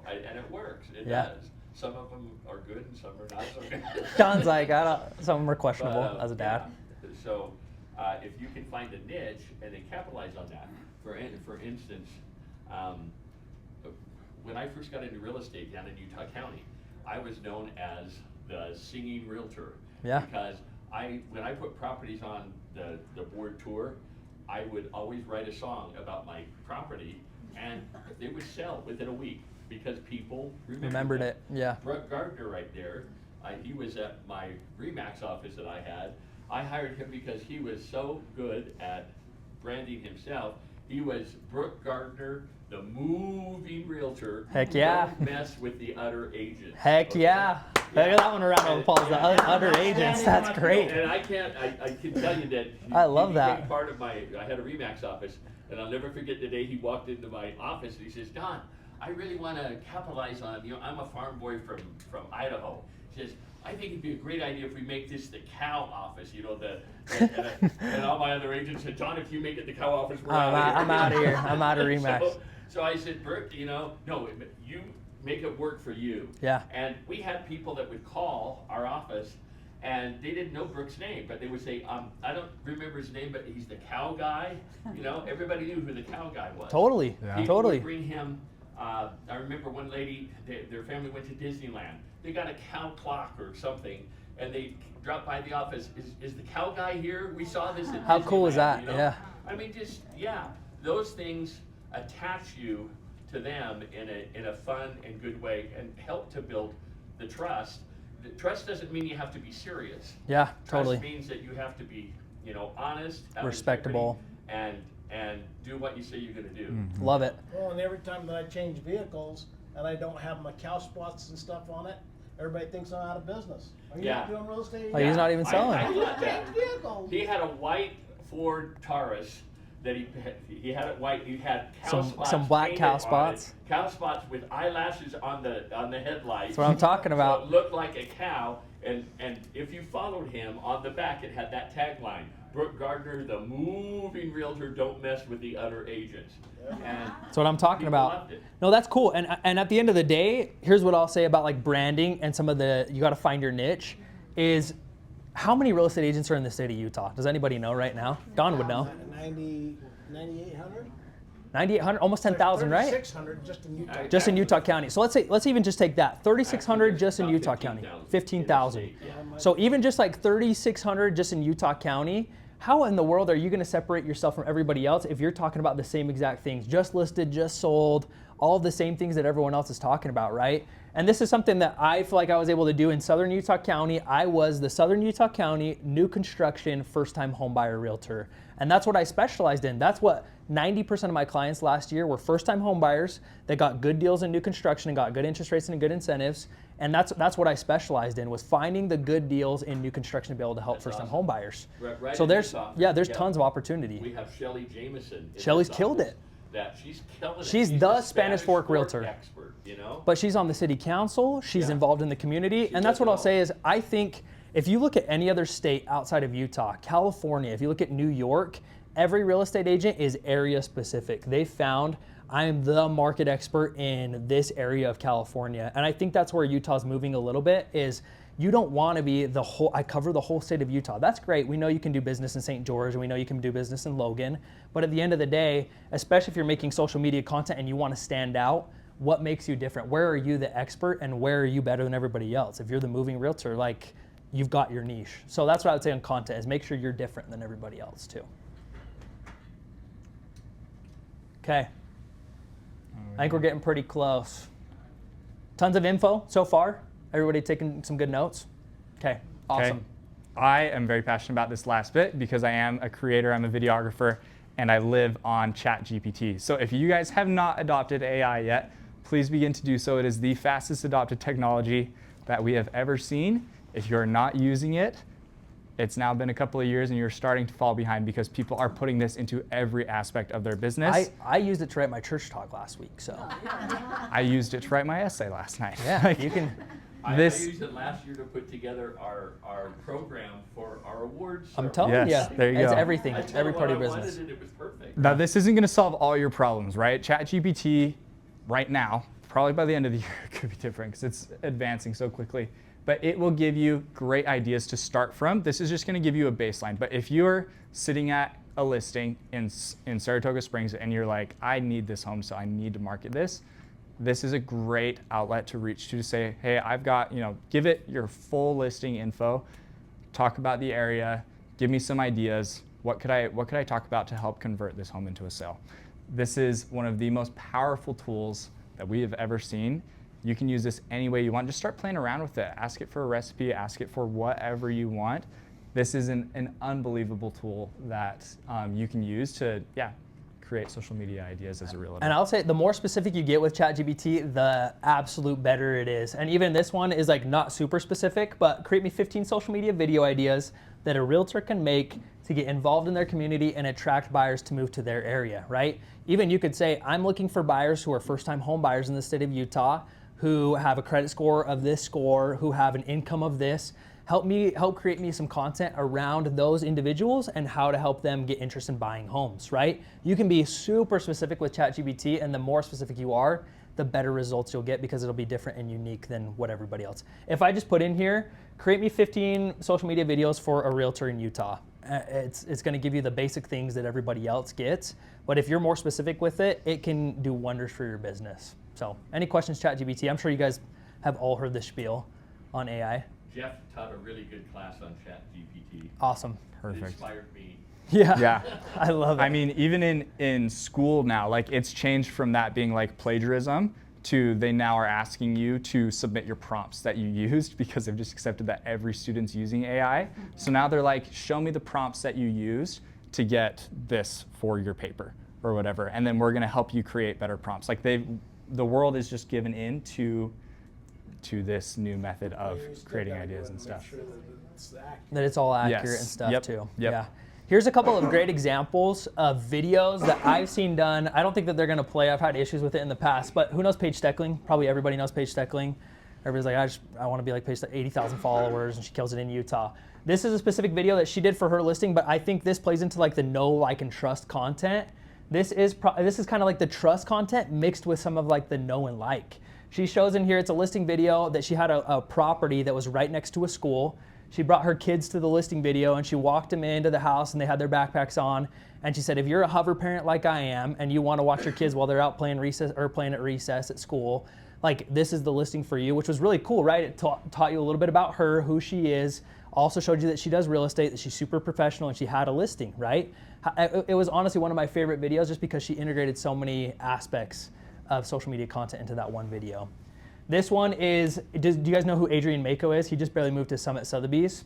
And it works. It Yeah. does. Some of them are good and some are not so good. John's like, some of them are questionable But, as a dad. yeah. So if you can find a niche and then capitalize on that, for instance, when I first got into real estate down in Utah County, I was known as the singing realtor. Yeah. Because when I put properties on the board tour, I would always write a song about my property, and it would sell within a week because people Remembered them. it, yeah. Brooke Gardner right there, he was at my RE/MAX office that I had. I hired him because he was so good at branding himself. He was Brooke Gardner, the moving realtor. Heck yeah. Don't mess with the other agents. Heck okay? yeah. Look at that one around of applause. The other agents, that's great. And I can tell you that I love he that. became part of I had a RE/MAX office, and I'll never forget the day he walked into my office and he says, Don, I really want to capitalize on, I'm a farm boy from Idaho. He says, I think it'd be a great idea if we make this the cow office, and all my other agents said, John, if you make it the cow office, we're out of here. I'm out of here. I'm out of Remax. So I said, Bert, no, you make it work for you. Yeah. And we had people that would call our office and they didn't know Brooke's name, but they would say, I don't remember his name, but he's the cow guy. Everybody knew who the cow guy was. Totally. Yeah. People Totally. would bring him, I remember one lady, their family went to Disneyland. They got a cow clock or something, and they dropped by the office. Is the cow guy here? We saw this at How cool is Disneyland," that? Yeah. I mean, those things attach you to them in a fun and good way and help to build the trust. The trust doesn't mean you have to be serious. Yeah, totally. Trust means that you have to be, honest, have Respectable. integrity, and do what you say you're going to do. Love it. Well, and every time that I change vehicles and I don't have my cow spots and stuff on it, everybody thinks I'm out of business. Are you not doing real estate? Oh, he's not even selling. I thought that. Change vehicles. He had a white Ford Taurus that he had it white. He had cow spots some black painted cow on it. spots. Cow spots with eyelashes on the headlights. That's what I'm talking about. So it looked like a cow, and if you followed him on the back, it had that tagline: Brooke Gardner, the moving realtor. Don't mess with the other agents. And That's what I'm talking people about. loved it. No, that's cool. And at the end of the day, here's what I'll say about like branding and some of you got to find your niche is how many real estate agents are in the state of Utah? Does anybody know right now? Don would know. 9,800? 9,800, almost 10,000, right? 3,600 just in Utah. Just in Utah County. So let's even just take that. 3,600 just in About Utah County. 15,000 15,000. in the state, yeah. So even just like 3,600 just in Utah County, how in the world are you going to separate yourself from everybody else if you're talking about the same exact things? Just listed, just sold, all of the same things that everyone else is talking about, right? And this is something that I feel like I was able to do in Southern Utah County. I was the Southern Utah County new construction first-time homebuyer realtor. And that's what I specialized in. That's what 90% of my clients last year were first-time homebuyers that got good deals in new construction and got good interest rates and good incentives. And that's what I specialized in, was finding the good deals in new construction to be able to help That's first-time awesome. homebuyers. Right So in there's Utah. there's Yeah. tons of opportunity. We have Shelly Jameson. in Shelly's this killed office it. That she's killing it. She's She's the a Spanish Fork realtor. expert, But she's on the city council, she's Yeah. involved in the community, She and that's does what it I'll all. say is I think if you look at any other state outside of Utah, California, if you look at New York, every real estate agent is area specific. They found I'm the market expert in this area of California. And I think that's where Utah's moving a little bit is you don't want to be I cover the whole state of Utah. That's great. We know you can do business in St. George and we know you can do business in Logan. But at the end of the day, especially if you're making social media content and you want to stand out, what makes you different? Where are you the expert and where are you better than everybody else? If you're the moving realtor, like you've got your niche. So that's what I would say on content is make sure you're different than everybody else too. Okay. I think we're getting pretty close. Tons of info so far. Everybody taking some good notes? Okay, awesome. Okay. I am very passionate about this last bit because I am a creator, I'm a videographer, and I live on ChatGPT. So if you guys have not adopted AI yet, please begin to do so. It is the fastest adopted technology that we have ever seen. If you're not using it, it's now been a couple of years and you're starting to fall behind because people are putting this into every aspect of their business. I used it to write my church talk last week, so. I used it to write my essay last night. Yeah, you can. I This- used it last year to put together our program for our awards. I'm ceremony. telling Yes, you, there you it's go. everything, I told every her part of what your I wanted business. and it was perfect. Now, this isn't going to solve all your problems, right? ChatGPT right now, probably by the end of the year, it could be different because it's advancing so quickly. But it will give you great ideas to start from. This is just going to give you a baseline. But if you're sitting at a listing in Saratoga Springs and you're like, I need this home, so I need to market this, this is a great outlet to reach to say, hey, I've got, give it your full listing info, talk about the area, give me some ideas. What could I talk about to help convert this home into a sale? This is one of the most powerful tools that we have ever seen. You can use this any way you want. Just start playing around with it. Ask it for a recipe, ask it for whatever you want. This is an unbelievable tool that you can use to, create social media ideas as a realtor. And I'll say the more specific you get with ChatGPT, the absolute better it is. And even this one is like not super specific, but create me 15 social media video ideas that a realtor can make to get involved in their community and attract buyers to move to their area, right? Even you could say, I'm looking for buyers who are first-time home buyers in the state of Utah, who have a credit score of this score, who have an income of this. Help create me some content around those individuals and how to help them get interested in buying homes, right? You can be super specific with ChatGPT, and the more specific you are, the better results you'll get because it'll be different and unique than what everybody else. If I just put in here, create me 15 social media videos for a realtor in Utah, it's going to give you the basic things that everybody else gets. But if you're more specific with it, it can do wonders for your business. So any questions, ChatGPT? I'm sure you guys have all heard this spiel on AI. Jeff taught a really good class on ChatGPT. Awesome. It Perfect. inspired me. Yeah. Yeah. I love it. I mean, even in school now, like it's changed from that being like plagiarism to they now are asking you to submit your prompts that you used because they've just accepted that every student's using AI. So now they're like, show me the prompts that you used to get this for your paper or whatever. And then we're going to help you create better prompts. Like the world is just given in to this new method of creating ideas and stuff. That it's all accurate Yes. and stuff Yep. too. Yep. Yeah. Here's a couple of great examples of videos that I've seen done. I don't think that they're going to play. I've had issues with it in the past, but who knows Paige Steckling? Probably everybody knows Paige Steckling. Everybody's like, I want to be like Paige, 80,000 followers, and she kills it in Utah. This is a specific video that she did for her listing, but I think this plays into like the know, like, and trust content. This is kind of like the trust content mixed with some of like the know and like. She shows in here, it's a listing video that she had a property that was right next to a school. She brought her kids to the listing video and she walked them into the house and they had their backpacks on. And she said, if you're a hover parent like I am and you want to watch your kids while they're out playing at recess at school, like this is the listing for you, which was really cool, right? It taught you a little bit about her, who she is, also showed you that she does real estate, that she's super professional, and she had a listing, right? It was honestly one of my favorite videos just because she integrated so many aspects of social media content into that one video. This one is, do you guys know who Adrian Mako is? He just barely moved to Summit Sotheby's.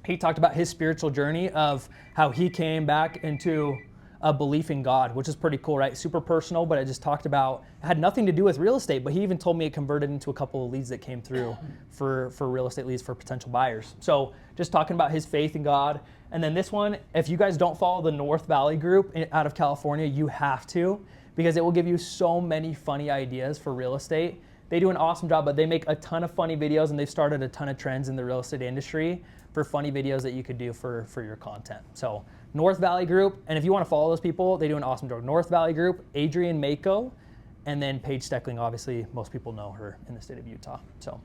He talked about his spiritual journey of how he came back into a belief in God, which is pretty cool, right? Super personal, but it just talked about, it had nothing to do with real estate, but he even told me it converted into a couple of leads that came through for real estate leads for potential buyers. So just talking about his faith in God. And then this one, if you guys don't follow the North Valley group out of California, you have to, because it will give you so many funny ideas for real estate. They do an awesome job, but they make a ton of funny videos and they've started a ton of trends in the real estate industry for funny videos that you could do for your content. So North Valley Group, and if you want to follow those people, they do an awesome job. North Valley Group, Adrian Mako, and then Paige Steckling. Obviously, most people know her in the state of Utah. So,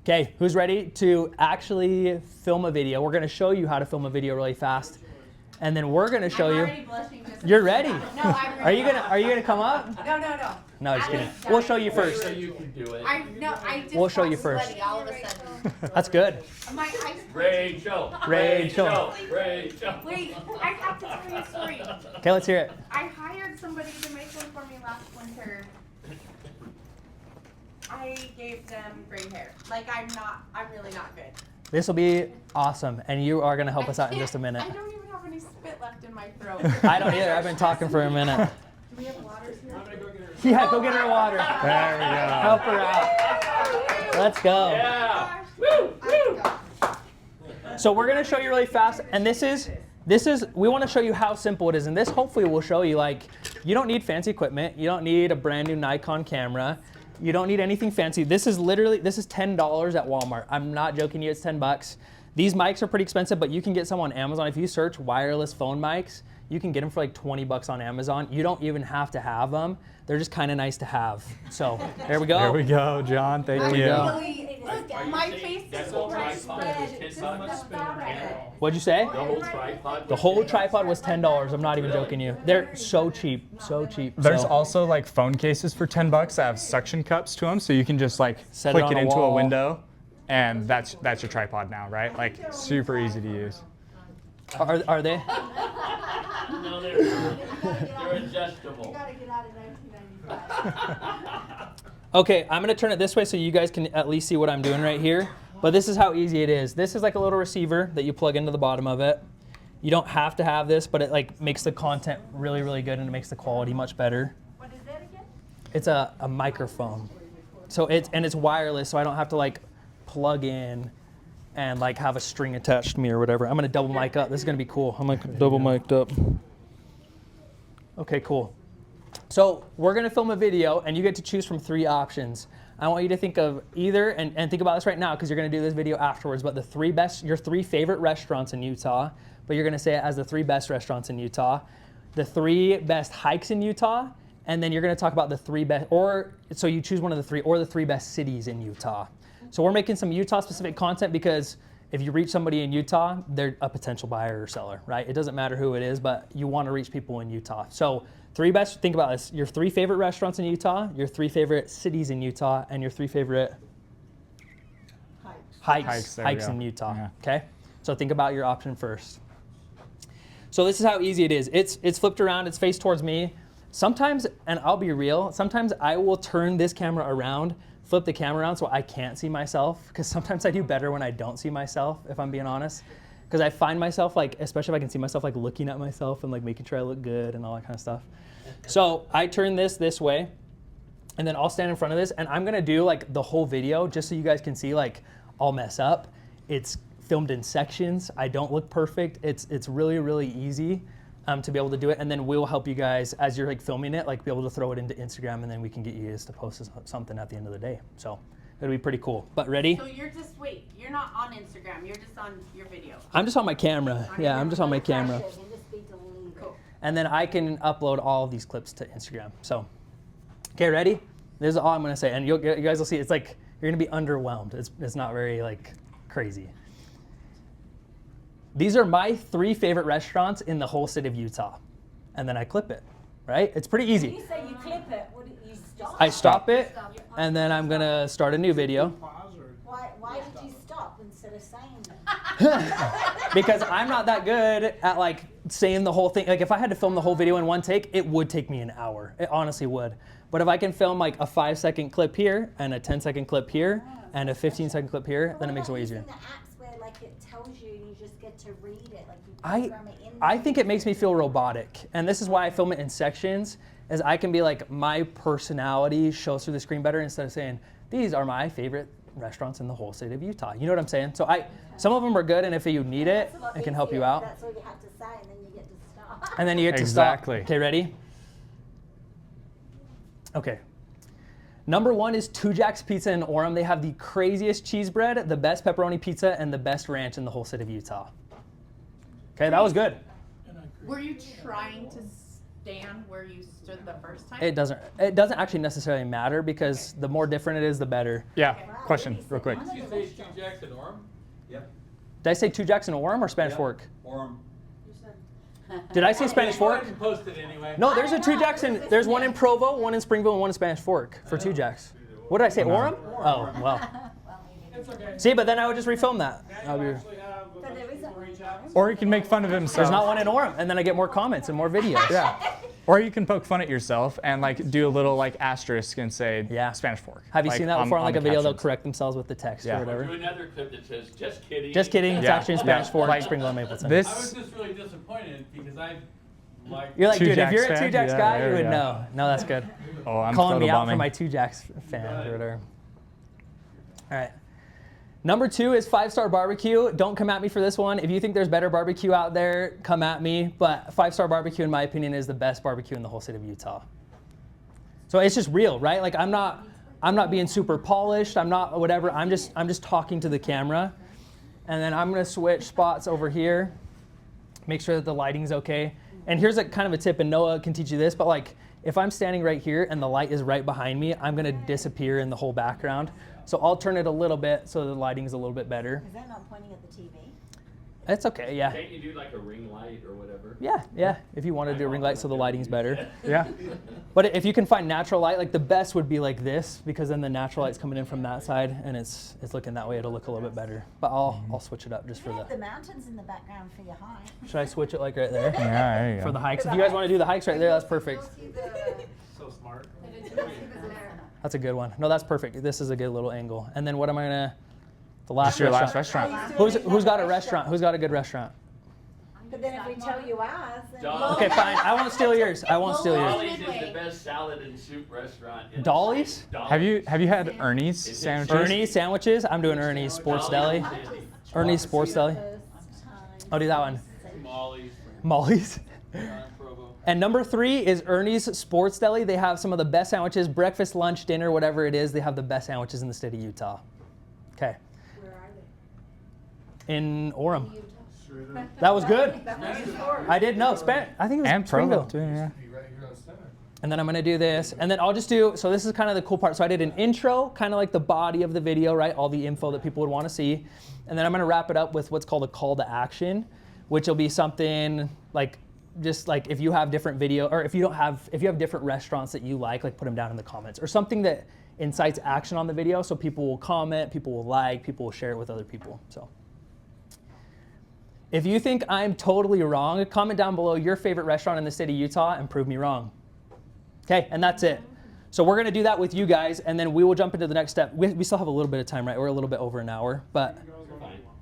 okay, who's ready to actually film a video? We're going to show you how to film a video really fast, and then we're going to show you. You're ready. No, I'm ready. Are you gonna come up? No. No, just kidding. We'll show you first. So you can do it. I just We'll show got you first. sweaty all of a sudden. That's good. My eyes. Rachel. Rachel. Wait, I have to tell you a story. Okay, let's hear it. I hired somebody to make one for me last winter. I gave them gray hair. Like I'm really not good. This will be awesome, and you are gonna help us out in just a minute. I don't even have any spit left in my throat. I don't either. I've been talking for a minute. Do we have waters here? Yeah, go get her water. There we go. Help her out. Let's go. Yeah. Woo! So we're gonna show you really fast, and this is we want to show you how simple it is, and this hopefully will show you like you don't need fancy equipment, you don't need a brand new Nikon camera, you don't need anything fancy. This is $10 at Walmart. I'm not joking you, it's $10. These mics are pretty expensive, but you can get some on Amazon. If you search wireless phone mics, you can get them for like $20 on Amazon. You don't even have to have them. They're just kind of nice to have. So there we go. There we go, John. Thank There we you. go. Look, my face That is whole bright tripod red. was Just $10. the bottom. What'd you say? The whole tripod. The whole tripod was $10. I'm not even joking you. They're so cheap, so cheap. There's So also like phone cases for $10 that have suction cups to them, so you can just like Set it click on it a into a wall. window, and that's your tripod now, right? Like super easy to use. are they? No, they're adjustable. Gotta get out of 1995. Okay, I'm gonna turn it this way so you guys can at least see what I'm doing right here. But this is how easy it is. This is like a little receiver that you plug into the bottom of it. You don't have to have this, but it like makes the content really, really good and it makes the quality much better. What is that again? It's a microphone. So it's wireless, so I don't have to like plug in and like have a string attached to me or whatever. I'm gonna double mic up. This is gonna be cool. I'm like double mic'd up. Okay, cool. So we're gonna film a video and you get to choose from 3 options. I want you to think of either, and think about this right now because you're gonna do this video afterwards, but your 3 favorite restaurants in Utah, but you're gonna say it as the 3 best restaurants in Utah, the 3 best hikes in Utah, and then you're gonna talk about the 3 best, so you choose one of the 3, or the 3 best cities in Utah. So we're making some Utah specific content because if you reach somebody in Utah, they're a potential buyer or seller, right? It doesn't matter who it is, but you wanna reach people in Utah. So 3 best, think about this, your 3 favorite restaurants in Utah, your 3 favorite cities in Utah, and your 3 favorite hikes There we go. in Utah, Yeah. okay? So think about your option first. So this is how easy it is. It's flipped around, it's faced towards me. Sometimes, and I'll be real, sometimes I will turn this camera around, flip the camera around so I can't see myself, because sometimes I do better when I don't see myself, if I'm being honest. Because I find myself, like, especially if I can see myself, like looking at myself and like making sure I look good and all that kind of stuff. So I turn this way, and then I'll stand in front of this, and I'm gonna do like the whole video just so you guys can see, like, I'll mess up. It's filmed in sections. I don't look perfect. It's really, really easy to be able to do it, and then we'll help you guys as you're like filming it, like be able to throw it into Instagram, and then we can get you guys to post something at the end of the day. So it'll be pretty cool. But ready? So you're not on Instagram, you're just on your video. I'm just on my camera. Yeah, I'm just on my camera. Refresh it and just be deleted. Cool. And then I can upload all of these clips to Instagram. So, okay, ready? This is all I'm gonna say, and you guys will see. It's like you're gonna be underwhelmed. It's not very like crazy. These are my 3 favorite restaurants in the whole state of Utah, and then I clip it. Right? It's pretty When easy. you say you clip it, what do you stop? I stop it, and then I'm gonna start a new video Pause or Why did you stop instead of saying it? because I'm not that good at like saying the whole thing. Like if I had to film the whole video in one take, it would take me an hour. It honestly would. But if I can film like a 5-second clip here and a 10-second clip here and a 15-second clip here, then it makes it way easier. What about using the apps where like it tells you and you just get to read it, like you I program it in I there? think it makes me feel robotic, and this is why I film it in sections. Is I can be like my personality shows through the screen better instead of saying these are my favorite restaurants in the whole state of Utah. You know what I'm saying? So some of them are good, and if you need it, That's a lot it can help you easier. out. That's all you have to say, and then you get to stop. And then you get to Exactly. stop. Okay, ready? Okay. Number 1 is Two Jacks Pizza in Orem. They have the craziest cheese bread, the best pepperoni pizza, and the best ranch in the whole state of Utah. Okay, that was good. Were you trying to stand where you stood the first time? It doesn't actually necessarily matter because the more different it is, the better. Yeah, Wow, question, really real quick. said Did you say Two Jacks in Orem? Yep. Did I say Two Jacks in Orem or Spanish Yep. Fork? Orem. Did I say Spanish Go ahead Fork? and post it anyway. No, there's a Two Jacks in, there's one in Provo, one in Springville, and one in Spanish Fork for Two Jacks. What did I say, Orem? Oh, well. It's okay. See, but then I would just refilm that. Now I'll you be- actually have a there bunch of isn't people one reach out. Or you can make fun of himself. There's not one in Orem, and then I get more comments and more videos. Yeah. Or you can poke fun at yourself and like do a little like asterisk and say Yeah. Spanish Fork. Have you like, seen that before on like the a video? They'll captions. correct themselves with the text Yeah. or Do whatever. another clip that says, just kidding. Just kidding. It's Yeah. actually in Spanish Yeah. Fork, Like, Springville, and Mapleton. This- I was just really disappointed because I like. You're like, Two dude, if Jacks you're a fan? Two Jacks Yeah, guy, there you we would go. know. No, that's good. Oh, I'm Calling me out for photobombing. my Two Jacks fan or whatever. All right. Number 2 is 5-Star Barbecue. Don't come at me for this one. If you think there's better barbecue out there, come at me. But 5-Star Barbecue, in my opinion, is the best barbecue in the whole state of Utah. So it's just real, right? Like I'm not being super polished. I'm not whatever. I'm just talking to the camera. And then I'm gonna switch spots over here. Make sure that the lighting's okay. And here's a kind of a tip, and Noah can teach you this, but like if I'm standing right here and the light is right behind me, I'm gonna disappear in the whole background. So I'll turn it a little bit so the lighting's a little bit better. Is that not pointing at the TV? It's okay, yeah. Can't you do like a ring light or whatever? Yeah. If you want to do a ring light so the lighting's better. Yeah. But if you can find natural light, like the best would be like this, because then the natural light's coming in from that side and it's looking that way. It'll look a little bit better. But I'll switch it up just You for have the the. mountains in the background for your hike. Should I switch it like right there? Yeah, there you For go. the hikes. If you guys want to do the hikes right there, that's perfect. So smart. That's a good one. No, that's perfect. This is a good little angle. And then what am I gonna? The last Just your last restaurant. restaurant. Who's got a restaurant? Who's got a good restaurant? But then if we tell you ours, then. Dolly's. Okay, fine. I won't steal yours. I won't steal yours. Dolly's is the best salad and soup restaurant. In Dolly's? Have you had Is Ernie's it sandwiches? Ernie's sandwiches. I'm doing Ernie's Sports Deli. Ernie's Sports Deli. I'll do that one. Molly's. Molly's. And number 3 is Ernie's Sports Deli. They have some of the best sandwiches, breakfast, lunch, dinner, whatever it is. They have the best sandwiches in the state of Utah. Okay. Where are they? In Orem. That was good. I did know. I think it was And Springville. Provo too, yeah. And then I'm gonna do this. And then I'll just do, so this is kind of the cool part. So I did an intro, kind of like the body of the video, right? All the info that people would want to see. And then I'm gonna wrap it up with what's called a call to action, which will be something like, just like if you have different video, or if you have different restaurants that you like put them down in the comments, or something that incites action on the video, so people will comment, people will like, people will share it with other people. So if you think I'm totally wrong, comment down below your favorite restaurant in the state of Utah and prove me wrong. Okay, and that's it. So we're gonna do that with you guys, and then we will jump into the next step. We still have a little bit of time, right? We're a little bit over an hour, but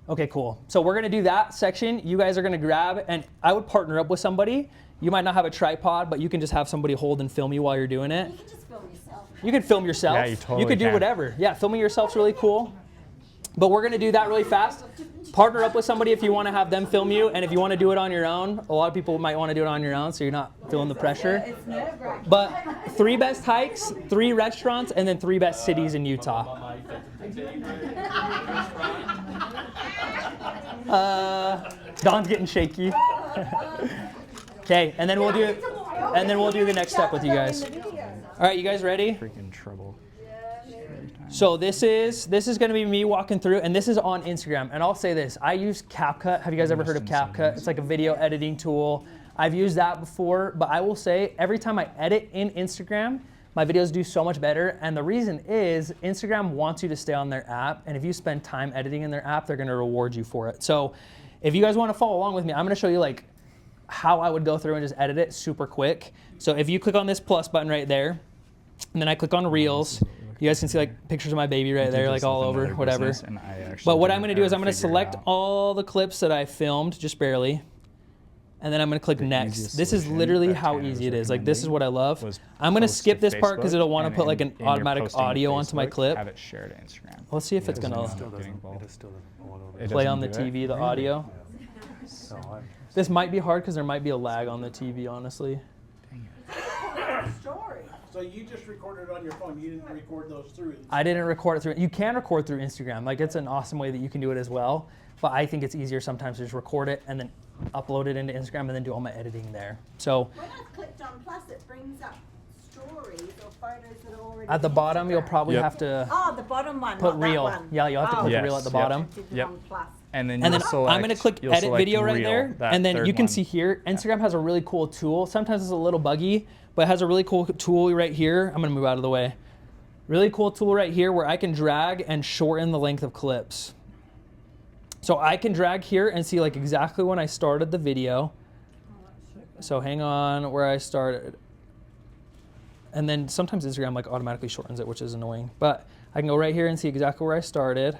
okay, cool. So we're gonna do that section. You guys are gonna grab, and I would partner up with somebody. You might not have a tripod, but you can just have somebody hold and film you while you're doing it. You can just film yourself. You can film yourself. Yeah, you totally could do can. whatever. Yeah, filming yourself's really cool. But we're gonna do that really fast. Partner up with somebody if you wanna have them film you, and if you wanna do it on your own, a lot of people might wanna do it on your own, so you're not feeling the pressure. It's nerve-wracking. But 3 best hikes, 3 restaurants, and then 3 best cities in Utah. Don's getting shaky. Okay, and then we'll do the next step with you guys. All right, you guys ready? Freaking trouble. So this is going to be me walking through, and this is on Instagram. And I'll say this: I use CapCut. Have you guys ever heard of CapCut? It's like a video editing tool. I've used that before, but I will say every time I edit in Instagram, my videos do so much better. And the reason is Instagram wants you to stay on their app, and if you spend time editing in their app, they're going to reward you for it. So if you guys want to follow along with me, I'm going to show you how I would go through and just edit it super quick. So if you click on this plus button right there, and then I click on Reels, you guys can see pictures of my baby right there, all over, whatever. But what I'm gonna do is I'm gonna select all the clips that I filmed, just barely, and then I'm gonna click next. This is literally how easy it is. This is what I love. I'm gonna skip this part because it'll want to put an automatic audio onto my clip. Have it shared to Instagram. Let's see if it's gonna It play on doesn't the do it? TV, the audio. This might be hard because there might be a lag on the TV, honestly. Story. So you just recorded on your phone, you didn't record those through? I didn't record it through. You can record through Instagram. It's an awesome way that you can do it as well. But I think it's easier sometimes to just record it and then upload it into Instagram and then do all my editing there. So When I've clicked on plus, it brings up stories or photos that are already at the on bottom, you'll Instagram. probably Yep. have to Oh, the bottom one, put not that reel. one. Yeah, you'll have to put the Yes, reel at the yep. bottom. Did it Yep. on plus. And then, And then select, I'm going to click you'll edit select video right Reel, there. that And then third you can one. see here, Instagram has a really cool tool. Sometimes it's a little buggy, but it has a really cool tool right here. I'm going to move out of the way. Really cool tool right here where I can drag and shorten the length of clips. So I can drag here and see exactly when I started the video. So hang on where I started. And then sometimes Instagram automatically shortens it, which is annoying. But I can go right here and see exactly where I started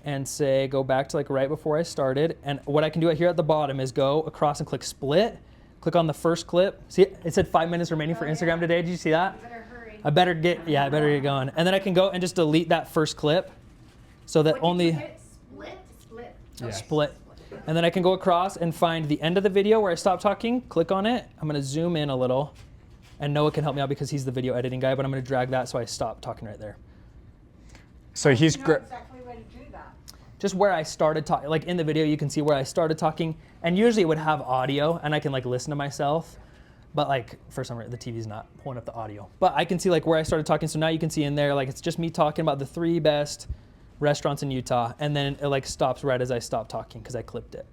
and say go back to right before I started. And what I can do here at the bottom is go across and click split. Click on the first clip. See, it said 5 minutes remaining for Instagram today. Did you see that? Better hurry. I better get going. And then I can go and just delete that first clip so that only Split. Yes. split. And then I can go across and find the end of the video where I stopped talking, click on it. I'm gonna zoom in a little, and Noah can help me out because he's the video editing guy, but I'm gonna drag that so I stop talking right there. So he's You know great. exactly where to do that. Just where I started talking, in the video you can see where I started talking, and usually it would have audio and I can listen to myself, but for some reason the TV's not pulling up the audio. But I can see where I started talking, so now you can see in there it's just me talking about the 3 best restaurants in Utah, and then it stops right as I stop talking because I clipped it.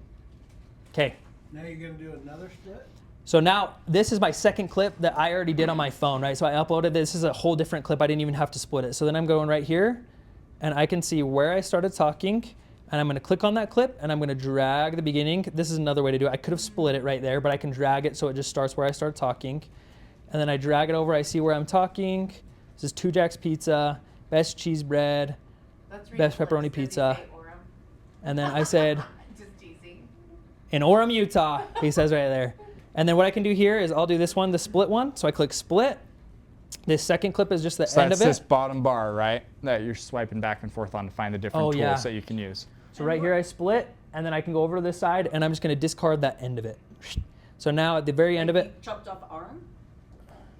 Okay. Now you're gonna do another split? So now this is my second clip that I already did on my phone, right? So I uploaded this is a whole different clip. I didn't even have to split it. So then I'm going right here and I can see where I started talking, and I'm gonna click on that clip and I'm gonna drag the beginning. This is another way to do it. I could have split it right there, but I can drag it so it just starts where I started talking. And then I drag it over, I see where I'm talking. This is Two Jack's Pizza, best cheese bread, That's best pepperoni ridiculous. pizza. Did they say Orem? And then I said, Just teasing. In Orem, Utah, he says right there. And then what I can do here is I'll do this one, the split one. So I click split. This second clip is just the So end that's of this it. bottom bar, right? That you're swiping back and forth on to find the different Oh, tools yeah. that you can use. So right here I split, and then I can go over to this side, and I'm just going to discard that end of it. So now at the very end of it, Chopped off arm?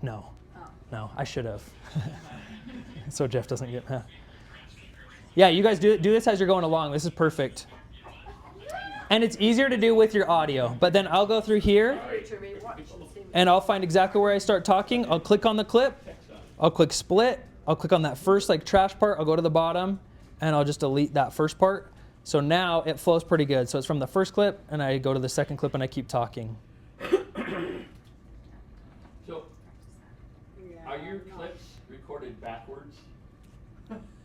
no, Oh. no, I should have. So Jeff doesn't get. Yeah, you guys do this as you're going along. This is perfect. And it's easier to do with your audio. But then I'll go through here, and I'll find exactly where I start talking. I'll click on the clip. I'll click split. I'll click on that first like trash part. I'll go to the bottom, and I'll just delete that first part. So now it flows pretty good. So it's from the first clip, and I go to the second clip, and I keep talking. So, are your clips recorded backwards?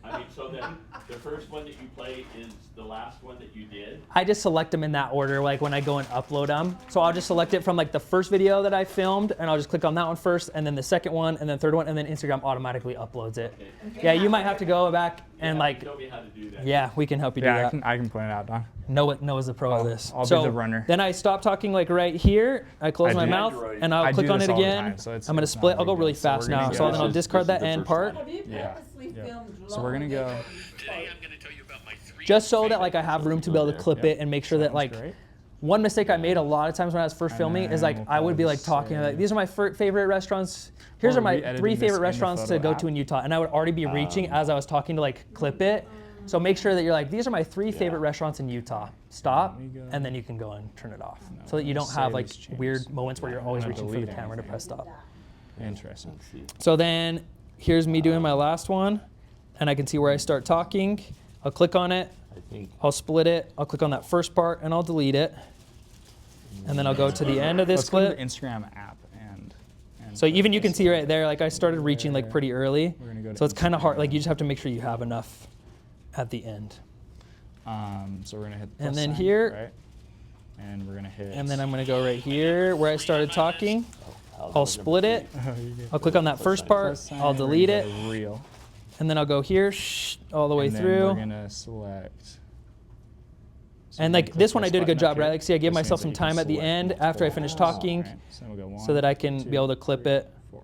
I mean, so that the first one that you play is the last one that you did? I just select them in that order, like when I go and upload them. So I'll just select it from like the first video that I filmed, and I'll just click on that one first, and then the second one, and then third one, and then Instagram automatically uploads it. Okay. Yeah, you might have to go back and like, Show me how to do that. yeah, we can help you do Yeah, that. I can point it out, Don. Noah's the pro of this. I'll be so the runner. Then I stop talking like right here. I close I my do. mouth, and I'll I click do on this it all the again. time, so it's- I'm gonna it's not split. a I'll go big really deal. So fast we're gonna now. go- So then I'll This is discard that the end first part. Have you Yeah. purposely Yep. filmed So we're gonna go. Today I'm going to tell you about my 3 Just so that like I have room to be able to clip it and make sure that Sounds like. great. One mistake I made a lot of times when I was first filming is like we'll I would be like probably talking say- like these are my favorite restaurants. Here's Or are my re-editing 3 this favorite in the restaurants to photo go app. to in Utah, and I would already be reaching as I was talking to like clip it. So make sure that you're like these are my 3 favorite restaurants in Utah. Stop, Let me go. and then you can go and turn it off, No, so that you I'm don't gonna have save like these changes. weird moments where you're always I'm gonna reaching for the delete camera to anything. press stop. Interesting. So then here's me doing my last one, and I can see where I start talking. I'll click on it. I think I'll split it. I'll click on that first part, and I'll delete it. And then I'll go to the end of this Let's go to clip. the Instagram app and So even you can see right there, like I started reaching like pretty early. We're gonna go to So it's kind of hard. Like Instagram. you just have to make sure you have enough at the end. So we're gonna hit the And plus then sign, here- right? And we're gonna hit. And then I'm gonna go right here where I started talking. I'll split it. I'll click on that first part. Plus sign, I'll we're delete gonna it. go to Reel. And then I'll go here all the way And then through. We're gonna select. So And we're like gonna this click one I did a button good up job, here. right? Like see I gave This myself means some that you can time at the select end multiple after I finished ones. talking Right. So we'll go so 1, that I can 2, be able to clip 3, it, 4.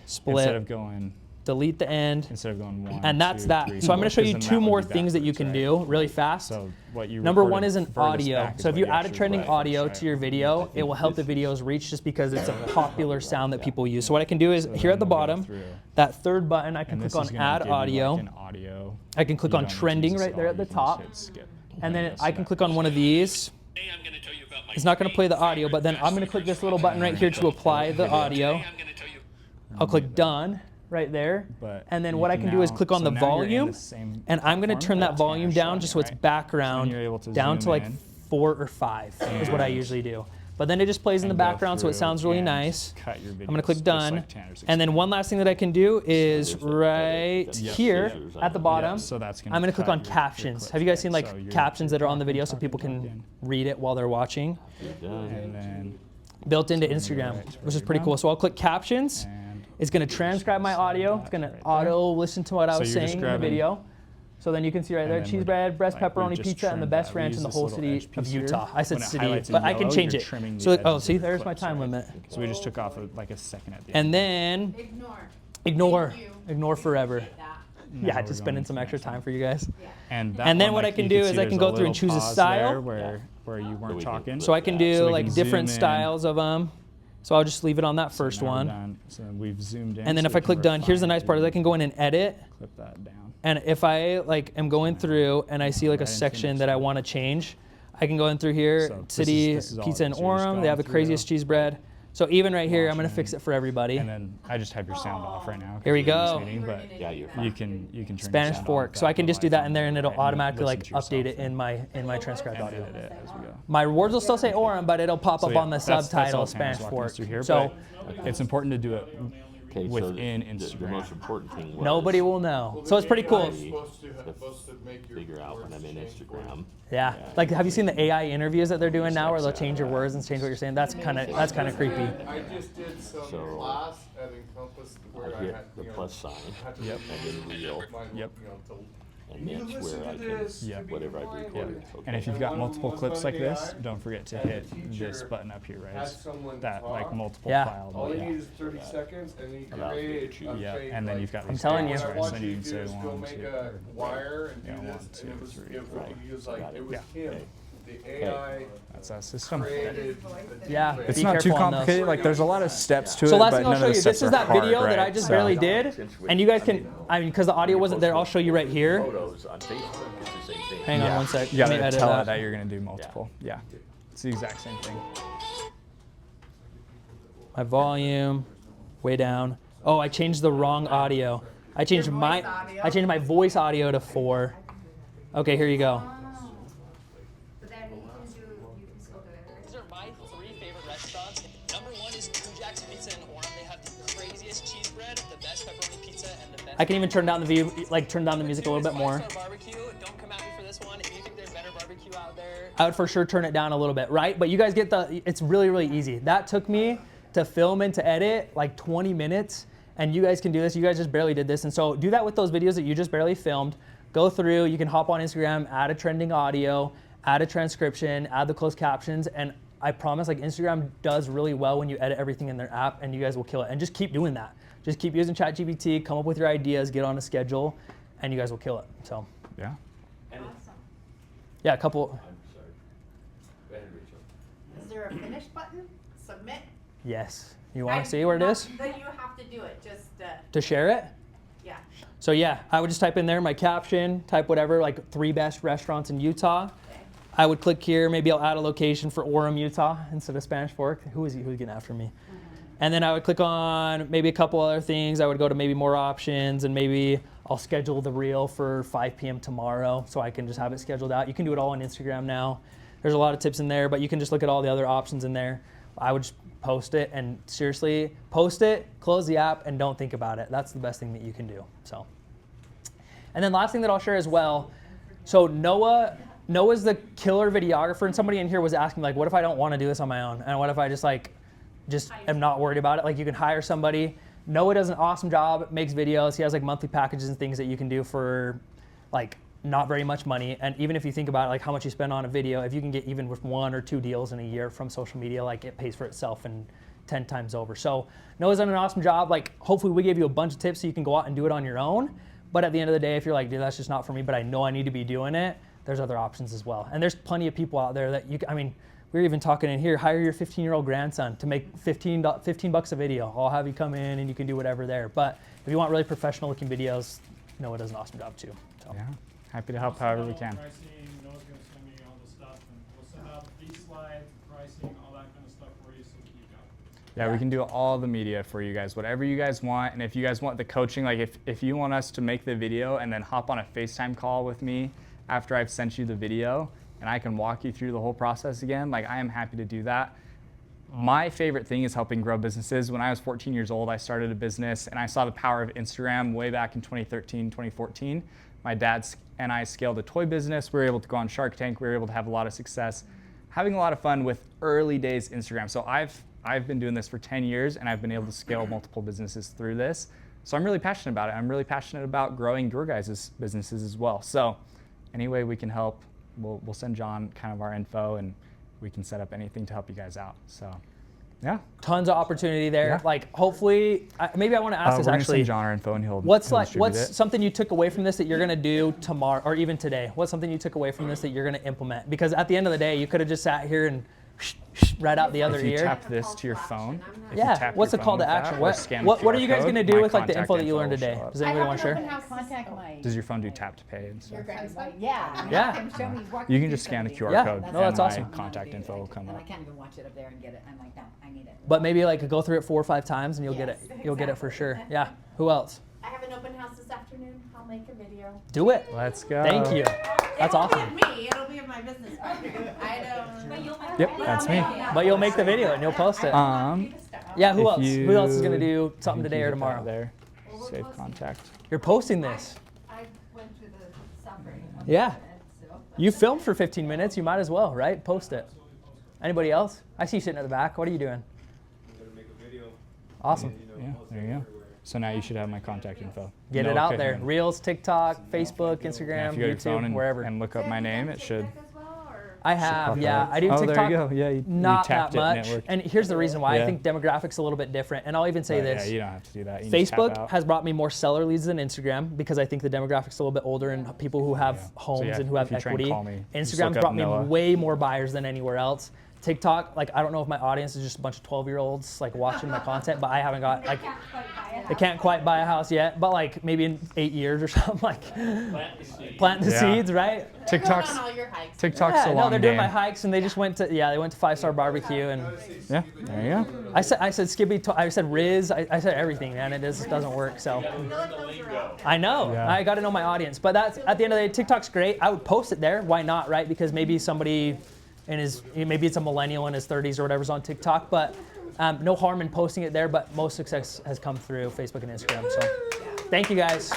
split, Instead of going. delete the end. Instead of going 1. And that's 2, that. 3, So I'm 4, going to show 'cause you then 2 that would more be things that you can backwards, do really fast. So what you Number one recorded is an furthest audio. back is So if what you you added actually trending recorded audio first, to your right? video, it will help the videos reach just because it's a popular sound that people use. So what I can do is So here at the then we'll go bottom, through. that third button, I can And click this is on gonna add give you, like, audio. an audio. I can click You on don't need to trending use this right there at the you can top. just hit skip. And then Yes, I can that click on one of these. Today I'm going to tell you about my It's not going to play the audio, but then I'm going to favorite click this fast little button right here to apply the audio. Today I'm going to tell you I'll click done right there. But And then you what I can do is now- click on so the now you're in volume, the same and I'm going to format turn that that's volume kinda down showing just you, so it's right? background you're able to down zoom to like in. 4 or 5 is what I And- usually do. But then it just plays in the and go background so it through sounds really and nice. cut your I'm going to videos click just done. like Tanner's And then explained. one last thing that I can do is there's a- right Yep. here Scissors at the on it. bottom. Yeah, so that's I'm going to click cut on your captions. clips, Have you guys right? seen like So you're- captions that are on the you're video so people talking, can read it while they're watching? You're done. And then Built into So then you go Instagram, right to which is where pretty you're cool. done. So I'll click captions. and It's going to transcribe my audio. It's going to Right there. auto listen to what I So was you're just saying in the grabbing- video. So then you can see right And there, then cheese we're- bread, breast like, we've pepperoni just pizza, and the trimmed best that. We ranch use in the this whole little city edge of piece here. Utah. I said When it city, highlights in but I can yellow, change you're it. trimming the So, oh, edges see, of your there's my clips, time right? limit. So we just took off like a second at the And end. then Ignore. ignore forever. That. Now Yeah, we're just going spending into some the extra next time one. for you guys. And, that And then one, what like, I can you do see is I can there's go a through and little choose a pause style. there where you weren't we can talking. So I can do So we like can different zoom in. styles of them. So I'll just leave it on that So first now we're one. done. So we've zoomed in. And then so if we I click can done, here's the refine nice part is I can go in and edit. Clip that down. And if I like am going through and I see like a Right into the section next that I one. want to change, I can go in through here, So this city is all pizza it and is. So you're just Orem. They have the going craziest through, cheese bread. So even right here, I'm gonna watching, fix it for everybody. And then I just have your sound off right now. 'cause Here we we're in this go. meeting, but Yeah, you're you fine. can turn your Spanish sound fork. off, So I can just do that in there and it'll right, and automatically listen like to update yourself it in my transcribed and audio. edit it as we go. My words will still say Orem, but it'll pop So up yeah, on the that's all subtitle Tanner's Spanish walking us fork. through here, So but it's important to do it Okay, within so the Instagram. most important thing was nobody will know. So it's pretty cool. figure out when I'm in Instagram. Yeah. Like, have you seen the AI interviews that they're doing now, where they'll change your words and change what you're saying? That's kind of creepy. I just did some So, class at Encompass where I I hit had, the you know, plus sign had to Yep. remove and then reel. my, Yep. you know, And that's where I can, Yeah. whatever I've recorded. Okay. And if you've got multiple clips like this, don't forget to hit this button up here, right? That like multiple Yeah. file. All you yeah. need is 30 seconds, and then you can Allows me to create choose. a Yeah, fake, and then like, you've got I'm these telling tags, you. What I right? want So you you to can do say is go 1, make 2, a wire and do yeah, this, 1, and 2, it was, 3, it was like, it was Yeah. him. The AI That's a system. created the Yeah. template. It's Be not too careful on those. complicated. Like there's a lot of steps to So it, last but thing I'll none show of you, the steps this is are that hard, video that I right? just So- barely did, and you guys can, I mean, because the audio wasn't there, I'll show you right here. Photos on Facebook, it's the same thing. Hang on Yeah. one sec. You Let me gotta edit tell that. it that you're gonna do multiple. Yeah. It's the exact same thing. My volume, way down. Oh, I changed the wrong audio. I changed Your my voice audio? I changed my voice audio to 4. Okay, here you go. But then you can still do it. These are my 3 favorite restaurants. Number 1 is Two Jacks Pizza in Orem. They have the craziest cheese bread, the best pepperoni pizza, and the best. I can even turn down the view, like turn down the music a little bit more. Barbecue. Don't come at me for this one. If you think there's better barbecue out there, I would for sure turn it down a little bit, right? But you guys get the. It's really, really easy. That took me to film and to edit like 20 minutes, and you guys can do this. You guys just barely did this, and so do that with those videos that you just barely filmed. Go through. You can hop on Instagram, add a trending audio, add a transcription, add the closed captions, and I promise, like Instagram does really well when you edit everything in their app, and you guys will kill it. And just keep doing that. Just keep using ChatGPT, come up with your ideas, get on a schedule, and you guys will kill it. So Yeah. And it- yeah, a couple. I'm sorry. Go ahead, Rachel. Is there a finish button? Submit? Yes. You want to see where it is? Then you have to do it, just, To share it? yeah. So yeah, I would just type in there my caption, type whatever, like 3 best restaurants in Utah. I would click here, maybe I'll add a location for Orem, Utah instead of Spanish Fork. Who's getting after me? And then I would click on maybe a couple other things. I would go to maybe more options, and maybe I'll schedule the reel for 5 p.m. tomorrow so I can just have it scheduled out. You can do it all on Instagram now. There's a lot of tips in there, but you can just look at all the other options in there. I would just post it, and seriously, post it, close the app, and don't think about it. That's the best thing that you can do. So, and then last thing that I'll share as well. So Noah's the killer videographer, and somebody in here was asking like, what if I don't want to do this on my own? And what if I just am not worried about it? Like, you can hire somebody. Noah does an awesome job, makes videos. He has like monthly packages and things that you can do for like not very much money. And even if you think about it, like how much you spend on a video, if you can get even with 1 or 2 deals in a year from social media, like it pays for itself and 10 times over. So Noah's done an awesome job. Like, hopefully we gave you a bunch of tips so you can go out and do it on your own. But at the end of the day, if you're like, dude, that's just not for me, but I know I need to be doing it, there's other options as well. And there's plenty of people out there that we were even talking in here, hire your 15-year-old grandson to make 15 bucks a video. I'll have you come in and you can do whatever there. But if you want really professional looking videos, Noah does an awesome job too. So. Yeah. Happy to help however we can. Pricing, Noah's gonna send me all the stuff, and we'll send out these slides, pricing, all that kind of stuff for you so that you got it. Yeah, we can do all the media for you guys, whatever you guys want. And if you guys want the coaching, like if you want us to make the video and then hop on a FaceTime call with me after I've sent you the video, and I can walk you through the whole process again, like I am happy to do that. My favorite thing is helping grow businesses. When I was 14 years old, I started a business, and I saw the power of Instagram way back in 2013, 2014. My dad and I scaled a toy business. We were able to go on Shark Tank. We were able to have a lot of success, having a lot of fun with early days Instagram. So I've been doing this for 10 years, and I've been able to scale multiple businesses through this. So I'm really passionate about it. I'm really passionate about growing your guys' businesses as well. So any way we can help, we'll send John kind of our info, and we can set up anything to help you guys out. So yeah. Tons of opportunity there. Yeah. Like, hopefully, maybe I want to ask this we're gonna actually. send John our info, and he'll What's distribute it. something you took away from this that you're gonna do tomorrow or even today? What's something you took away from this that you're gonna implement? Because at the end of the day, you could have just sat here and right out the other If you ear. tap this to your phone, if you Yeah. tap What's your the call phone to with that action? or scan What the are you guys QR gonna code, do my with like the contact info that you learned will show today? up. Does anybody want to share? Contact my. Does your phone do tap to pay and stuff? Your grandson? Yeah. Yeah. You can show me, walk You me can through just scan a something. QR Yeah. code, No, and that's my awesome. contact info will come And up. I can't even watch it up there and get it. I'm like, no, I need it. But maybe like go through it 4 or 5 times and you'll get it. Yes, You'll get it for exactly. sure. Yeah. Who else? I have an open house this afternoon. I'll make a video. Do it. Let's go. Thank you. That's it won't awesome. be of me. It'll be of my business partner. I don't. Yep, that's me. But you'll make the video and you'll post it. Yeah. Who If else? Who else is gonna do you- something I think today you or hit that tomorrow? There, save contact. You're posting this. I went through the suffering. Yeah. You filmed for 15 minutes. You might as well, right? Post it. Anybody else? I see you sitting at the back. What are you doing? I'm gonna make a video. Awesome. And, Yeah, post there it you go. everywhere. So now you should have my contact info. Get Noah it out there. Kahan. Reels, TikTok, Facebook, Yeah, Instagram, if you go to your phone YouTube, and, wherever. and look up my name, it should. I have, yeah. I do Oh, TikTok. there you go. Yeah, you not that tapped it, much. network. And here's the reason why. I Yeah. think demographics a little bit different. And I'll even say But, this. Yeah, you don't have to do that. You just tap Facebook out. has brought me more seller leads than Instagram because I think the demographic's a little bit older and people who have Yeah. homes So, yeah, and who have if you try and equity. call me, just Instagram's look up brought me Noah. way more buyers than anywhere else. TikTok, like I don't know if my audience is just a bunch of 12-year-olds like watching my content, but I haven't got like they can't quite buy a house yet, but like maybe in 8 years or something like plant the Yeah. seeds, right? TikTok's on all your hikes. TikTok's Yeah, a no, long they're doing game. my hikes and they just went to they went to 5-star barbecue and Yeah, there you go. I said Skippy, I said Riz, I said everything, man. It just doesn't work. So I know, Yeah. I got to know my audience. But that's at the end of the day, TikTok's great. I would post it there. Why not, right? Because maybe somebody maybe it's a millennial in his 30s or whatever's on TikTok. But no harm in posting it there. But most success has come through Facebook and Instagram. So thank you guys.